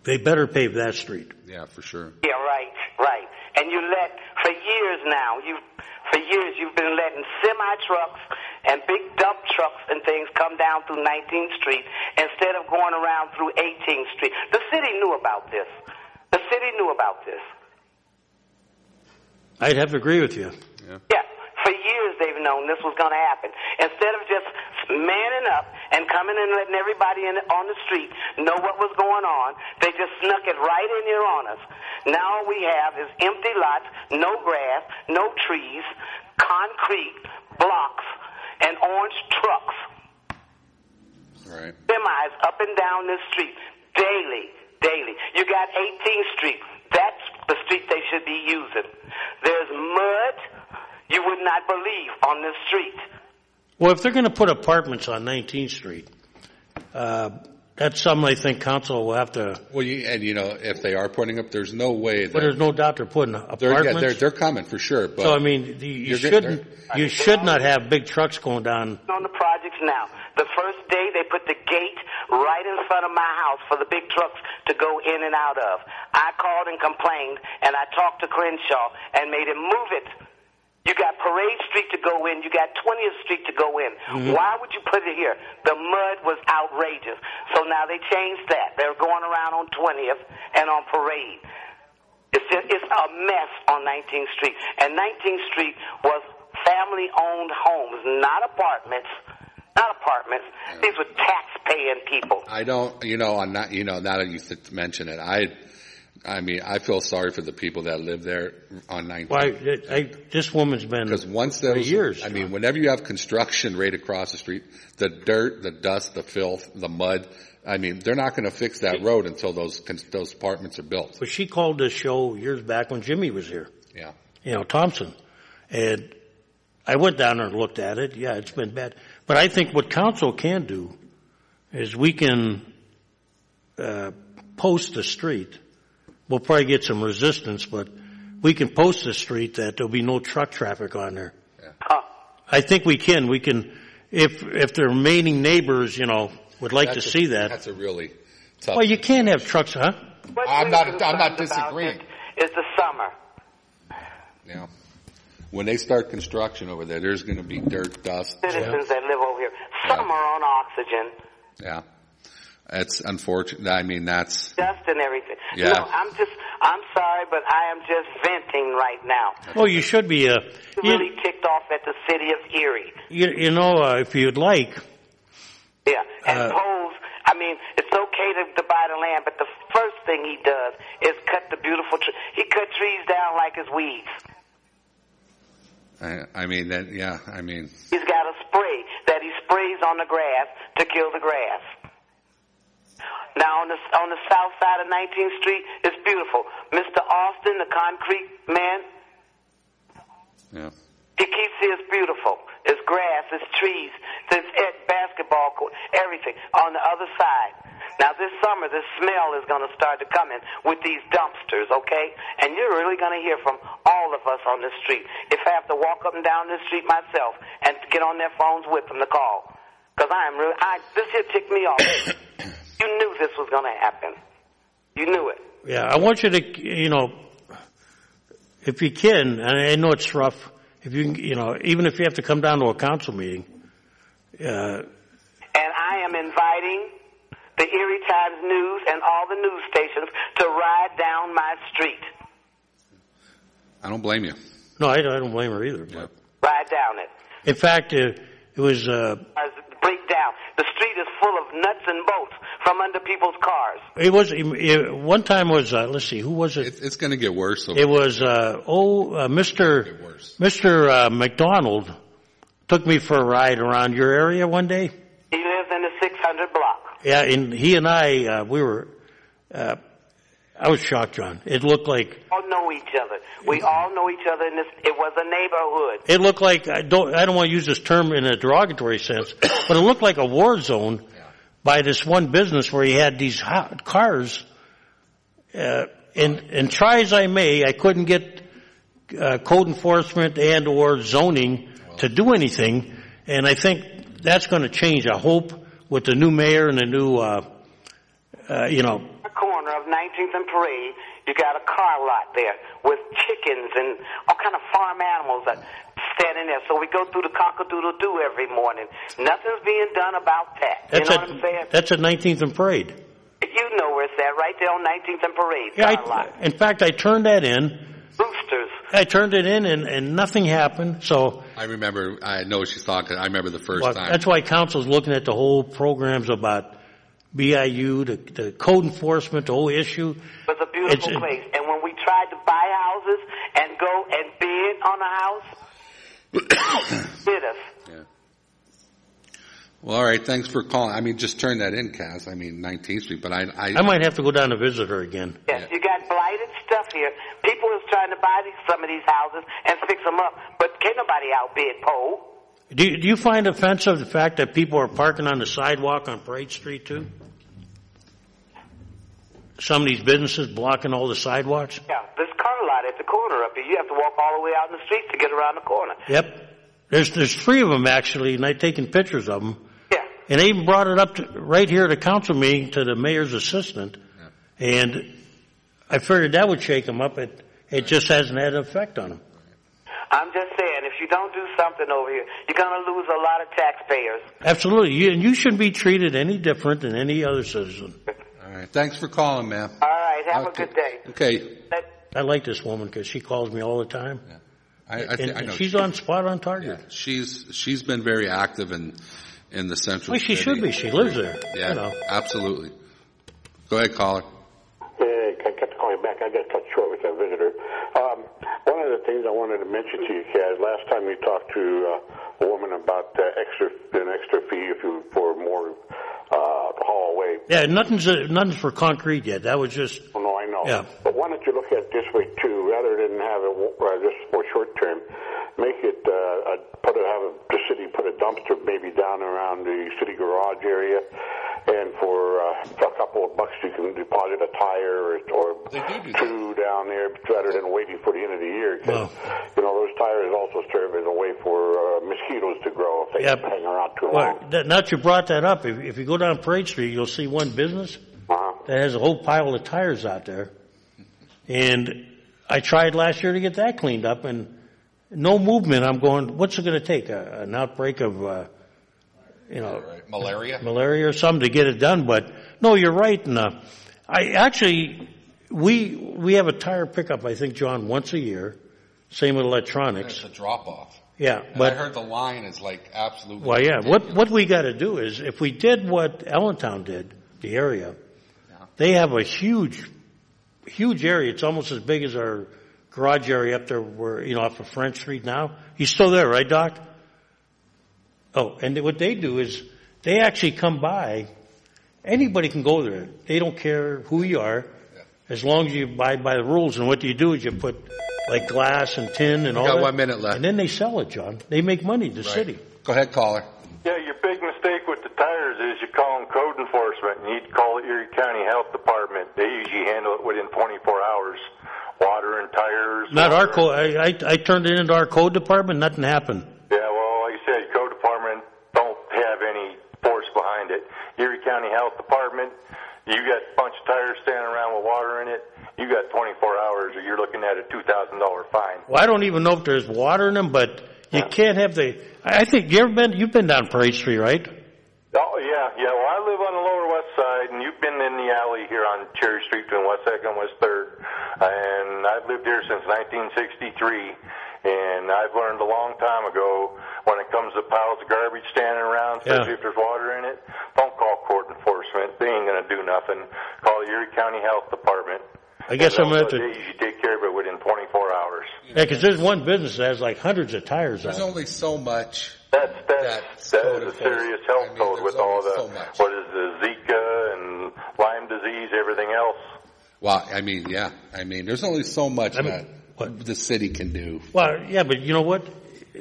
they better pave that street. Yeah, for sure. Yeah, right. And for years now, you've been letting semi-trucks and big dump trucks and things come down through 19th Street instead of going around through 18th Street. The city knew about this. I'd have to agree with you. Yeah. For years they've known this was going to happen. Instead of just manning up and coming and letting everybody on the street know what was going on, they just snuck it right in here on us. Now all we have is empty lots, no grass, no trees, concrete blocks, and orange trucks. Right. Semis up and down this street daily. You got 18th Street. That's the street they should be using. There's mud you would not believe on this street. Well, if they're going to put apartments on 19th Street, that's something I think council will have to... Well, if they are putting up, there's no way that... But there's no doubt they're putting apartments. They're coming for sure. But so, I mean, you should not have big trucks going down... On the projects now. The first day they put the gate right in front of my house for the big trucks to go in and out of. I called and complained, and I talked to Crenshaw and made him move it. You got Parade Street to go in. You got 20th Street to go in. Mm-hmm. Why would you put it here? The mud was outrageous. So now they changed that. They're going around on 20th and on Parade. It's a mess on 19th Street. And 19th Street was family-owned homes, not apartments. These were tax-paying people. I don't, now that you mention it, I feel sorry for the people that live there on 19th. Well, this woman's been for years. Whenever you have construction right across the street, the dirt, the dust, the filth, the mud, they're not going to fix that road until those apartments are built. But she called this show years back when Jimmy was here. Yeah. Thompson. And I went down there and looked at it. Yeah, it's been bad. But I think what council can do is we can post the street. We'll probably get some resistance, but we can post the street that there'll be no truck traffic on there. Yeah. I think we can. We can, if the remaining neighbors, would like to see that. That's a really tough. Well, you can't have trucks, huh? I'm not disagreeing. It's the summer. Yeah. When they start construction over there, there's going to be dirt, dust. Citizens that live over here. Some are on oxygen. Yeah. It's unfortunate. That's... Dust and everything. Yeah. No, I'm sorry, but I am just venting right now. Well, you should be... really ticked off at the city of Erie. If you'd like... Yeah, and Poles, it's okay to buy the land, but the first thing he does is cut the beautiful trees. He cut trees down like his weeds. He's got a spray that he sprays on the grass to kill the grass. Now, on the south side of 19th Street, it's beautiful. Mr. Austin, the concrete man, he keeps it as beautiful. It's grass, it's trees, it's basketball court, everything on the other side. Now, this summer, this smell is going to start to come in with these dumpsters, okay? And you're really going to hear from all of us on this street. If I have to walk up and down this street myself and get on their phones with them to call. Because this here ticked me off. You knew this was going to happen. You knew it. Yeah, I want you to, if you can, and I know it's rough, if you can, even if you have to come down to a council meeting. And I am inviting the Erie Times News and all the news stations to ride down my street. I don't blame you. No, I don't blame her either. Yeah. Ride down it. In fact, it was... break down. The street is full of nuts and bolts from under people's cars. It was... one time was... let's see, who was it? It's going to get worse. It was... Mr. McDonald took me for a ride around your area one day. He lives in the 600 block. Yeah, and he and I, we were... I was shocked, John. It looked like... We all know each other. We all know each other in this... It was a neighborhood. It looked like... I don't want to use this term in a derogatory sense, but it looked like a war zone by this one business where he had these cars. And try as I may, I couldn't get code enforcement and or zoning to do anything. And I think that's going to change. I hope with the new mayor and the new, corner of 19th and Parade, you got a car lot there with chickens and all kind of farm animals that standing there. So we go through the cock-a-doodle-doo every morning. Nothing's being done about that. You know what I'm saying? That's at 19th and Parade. You know where it's at, right there on 19th and Parade. Yeah, in fact, I turned that in. Roosters. I turned it in and nothing happened. So I remember, I know what she's talking. I remember the first time. That's why council's looking at the whole programs about BIU, the code enforcement, the whole issue. It's a beautiful place. And when we tried to buy houses and go and bid on a house, bid us. Yeah. Well, all right. Thanks for calling. I mean, just turn that in, Kaz. 19th Street, but I might have to go down to visit her again. Yes, you got blighted stuff here. People is trying to buy some of these houses and fix them up, but can't nobody outbid Poe. Do you find offensive the fact that people are parking on the sidewalk on Parade Street too? Some of these businesses blocking all the sidewalks? Yeah, this car lot at the corner up here. You have to walk all the way out in the street to get around the corner. Yep. There's 3 of them actually, and I've taken pictures of them. Yeah. And they even brought it up right here at a council meeting to the mayor's assistant. Yeah. And I figured that would shake them up. It just hasn't had an effect on them. I'm just saying, if you don't do something over here, you're going to lose a lot of taxpayers. Absolutely. And you shouldn't be treated any different than any other citizen. All right. Thanks for calling, ma'am. All right. Have a good day. Okay. I like this woman because she calls me all the time. Yeah. I know she's on spot on target. Yeah. She's been very active in the central. Well, she should be. She lives there. Yeah, absolutely. Go ahead, caller. Hey, I got to call you back. I got cut short with that visitor. One of the things I wanted to mention to you, Kaz, last time you talked to a woman about an extra fee for more haul away. Yeah, nothing's for concrete yet. That was just. Oh, no, I know. Yeah. But why don't you look at it this way too? Rather than have it just for short term, make it have the city put a dumpster maybe down around the city garage area, and for a couple of bucks you can deposit a tire or 2 down there rather than waiting for the end of the year. Because those tires also serve as a way for mosquitoes to grow if they hang around too long. Now that you brought that up, if you go down Parade Street, you'll see one business that has a whole pile of tires out there. And I tried last year to get that cleaned up, and no movement. I'm going, what's it going to take? An outbreak of, malaria or something to get it done. But no, you're right. And we have a tire pickup, I think, John, once a year. Same with electronics. It's a drop off. Yeah, but I heard the line is absolutely. Well, yeah. What we got to do is, if we did what Allentown did, the area, they have a huge area. It's almost as big as our garage area up there where, off of French Street now. He's still there, right, Doc? Oh, and what they do is they actually come by. Anybody can go there. They don't care who you are, as long as you abide by the rules. And what you do is you put like glass and tin and all that. Got 1 minute left. And then they sell it, John. They make money, the city. Go ahead, caller. Yeah, your big mistake with the tires is you call them code enforcement. You need to call the Erie County Health Department. They usually handle it within 24 hours. Water and tires. Not our code. I turned it into our code department. Nothing happened. Yeah, well, like you said, code department don't have any force behind it. Erie County Health Department, you got a bunch of tires standing around with water in it. $100,000 fine. Well, I don't even know if there's water in them, but you can't have I think you've been down Parade Street, right? Oh, yeah. Well, I live on the Lower West Side, and you've been in the alley here on Cherry Street between West 2nd and West 3rd. And I've lived here since 1963. And I've learned a long time ago, when it comes to piles of garbage standing around, especially if there's water in it, don't call court enforcement. They ain't going to do nothing. Call the Erie County Health Department. I guess I'm going to You should take care of it within 24 hours. Yeah, because there's one business that has like hundreds of tires on it. There's only so much. That is a serious health code with all the, what is the Zika and Lyme disease, everything else. Well, I mean, yeah. I mean, there's only so much that the city can do. Well, yeah, but you know what?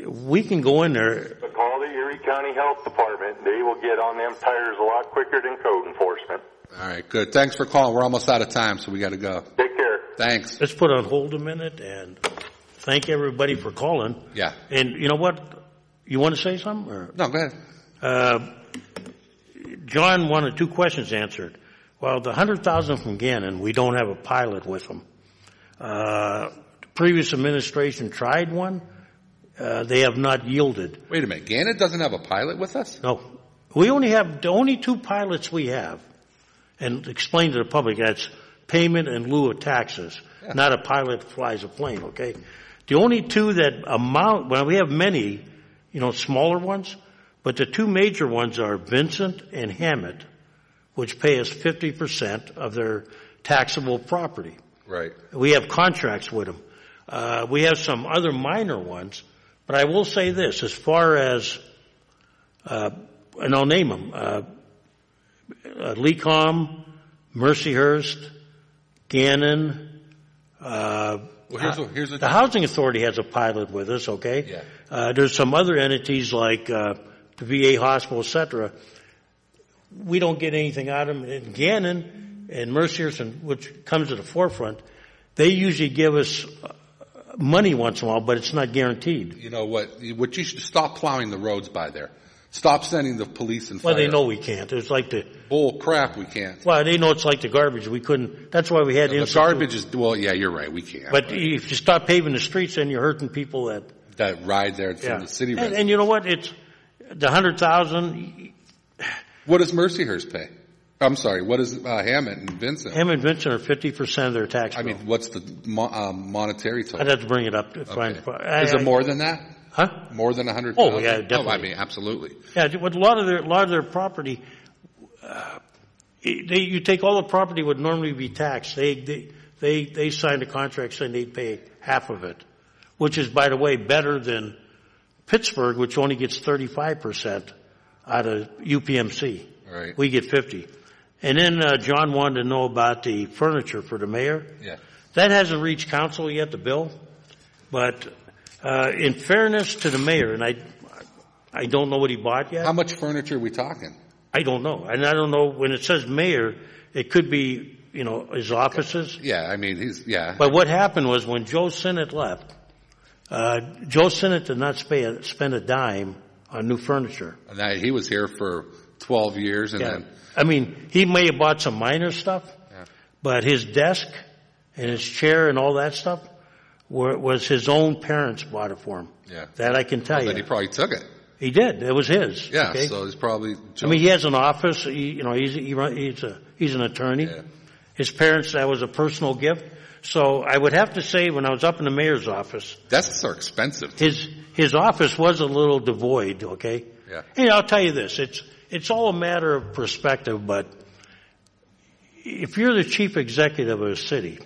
We can go in there. But call the Erie County Health Department. They will get on them tires a lot quicker than code enforcement. All right, good. Thanks for calling. We're almost out of time, so we got to go. Take care. Thanks. Let's put on hold a minute and thank everybody for calling. Yeah. And you know what? You want to say something? Or? No, go ahead. John wanted 2 questions answered. Well, the 100,000 from Gannon, we don't have a pilot with them. The previous administration tried one. They have not yielded. Wait a minute. Gannon doesn't have a pilot with us? No. We only have, the only 2 pilots we have, and explain to the public, that's payment in lieu of taxes, not a pilot flies a plane, okay? The only 2 that amount, well, we have many, smaller ones, but the 2 major ones are Vincent and Hammett, which pay us 50% of their taxable property. Right. We have contracts with them. We have some other minor ones, but I will say this, as far as, and I'll name them, Lecom, Mercyhurst, Gannon, here's the Housing Authority has a pilot with us, okay? Yeah. There's some other entities like the VA hospital, etc. We don't get anything out of them. And Gannon and Mercyhurst, which comes to the forefront, they usually give us money once in a while, but it's not guaranteed. You know what? What you should stop plowing the roads by there. Stop sending the police and fire. Well, they know we can't. It's like the bull crap. We can't. Well, they know it's like the garbage. We couldn't. That's why we had the garbage is. Well, yeah, you're right. We can't. But if you stop paving the streets, then you're hurting people that ride there from the city. And you know what? It's the 100,000. What does Mercyhurst pay? I'm sorry. What is Hammett and Vincent? Hammett and Vincent are 50% of their tax bill. I mean, what's the monetary total? I'd have to bring it up. Is it more than that? Huh? More than 100,000? Oh, yeah, definitely. Oh, I mean, absolutely. Yeah, with a lot of their property, you take all the property would normally be taxed. They signed a contract saying they'd pay half of it, which is, by the way, better than Pittsburgh, which only gets 35% out of UPMC. Right. We get 50. And then John wanted to know about the furniture for the mayor. Yeah. That hasn't reached council yet, the bill. But in fairness to the mayor, and I don't know what he bought yet. How much furniture are we talking? I don't know. And I don't know, when it says mayor, it could be, his offices. Yeah, I mean, But what happened was when Joe Sinnott left, Joe Sinnott did not spend a dime on new furniture. And he was here for 12 years and then... I mean, he may have bought some minor stuff, but his desk and his chair and all that stuff was his own parents bought it for him. Yeah. That I can tell you. Then he probably took it. He did. It was his. Yeah, okay? so he's probably... I mean, he has an office. He's an attorney. Yeah. His parents, that was a personal gift. So I would have to say, when I was up in the mayor's office... Desks are expensive. His office was a little devoid, okay? Yeah. And I'll tell you this. It's all a matter of perspective, but if you're the chief executive of a city,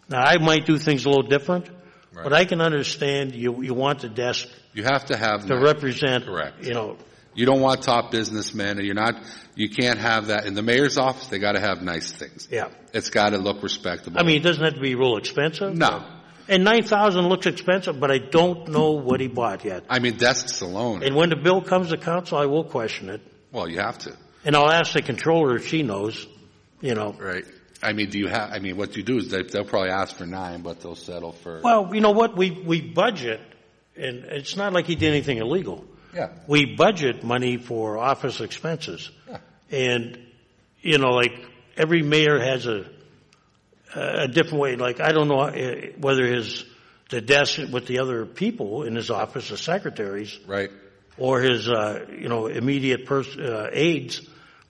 now I might do things a little different, but I can understand you want the desk. You have to have to represent. Correct. You don't want top businessmen, and you can't have that in the mayor's office. They got to have nice things. Yeah. It's got to look respectable. I mean, it doesn't have to be real expensive. No. And 9,000 looks expensive, but I don't know what he bought yet. I mean, desks alone. And when the bill comes to council, I will question it. Well, you have to. And I'll ask the controller if she knows, Right. I mean, what you do is they'll probably ask for 9, but they'll settle for... Well, you know what? We budget, and it's not like he did anything illegal. Yeah. We budget money for office expenses. Yeah. And, like every mayor has a different way. Like, I don't know whether the desk with the other people in his office, the secretaries, right, or his, immediate aides,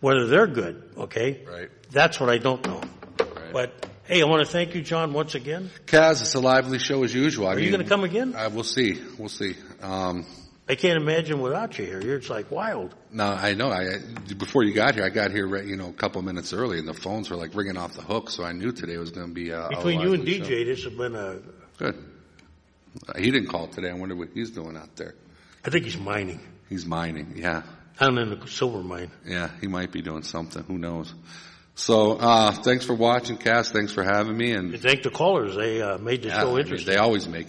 whether they're good, okay? Right. That's what I don't know. Right. But, hey, I want to thank you, John, once again. Kaz, it's a lively show as usual. Are you going to come again? We'll see. I can't imagine without you here. It's like wild. No, I know. Before you got here, I got here, a couple of minutes early, and the phones were like ringing off the hook, so I knew today was going to be between you and DJ, show. This has been a good. He didn't call today. I wonder what he's doing out there. I think he's mining. He's mining, yeah. Down in the silver mine. Yeah, he might be doing something. Who knows? So, thanks for watching, Cass. Thanks for having me. And thank the callers. They made the show interesting. They always make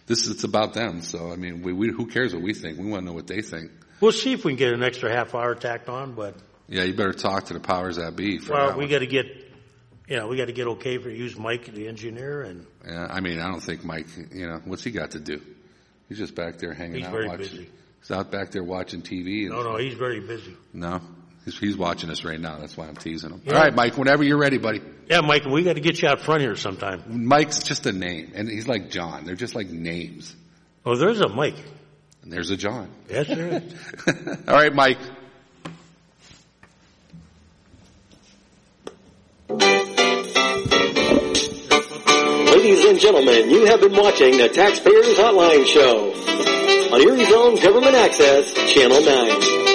it's about them. So, we who cares what we think? We want to know what they think. We'll see if we can get an extra half hour tacked on, but. Yeah, you better talk to the powers that be. We got to get, okay for use Mike, the engineer, and. Yeah, I don't think Mike, what's he got to do? He's just back there hanging out. He's very busy. He's out back there watching TV. No, he's very busy. No? He's watching us right now. That's why I'm teasing him. Yeah. All right, Mike, whenever you're ready, buddy. Yeah, Mike, we got to get you out front here sometime. Mike's just a name, and he's like John. They're just like names. Oh, there's a Mike. And there's a John. Yes, there is. All right, Mike. Ladies and gentlemen, you have been watching the Taxpayers Hotline Show on Erie's own Government Access, Channel 9.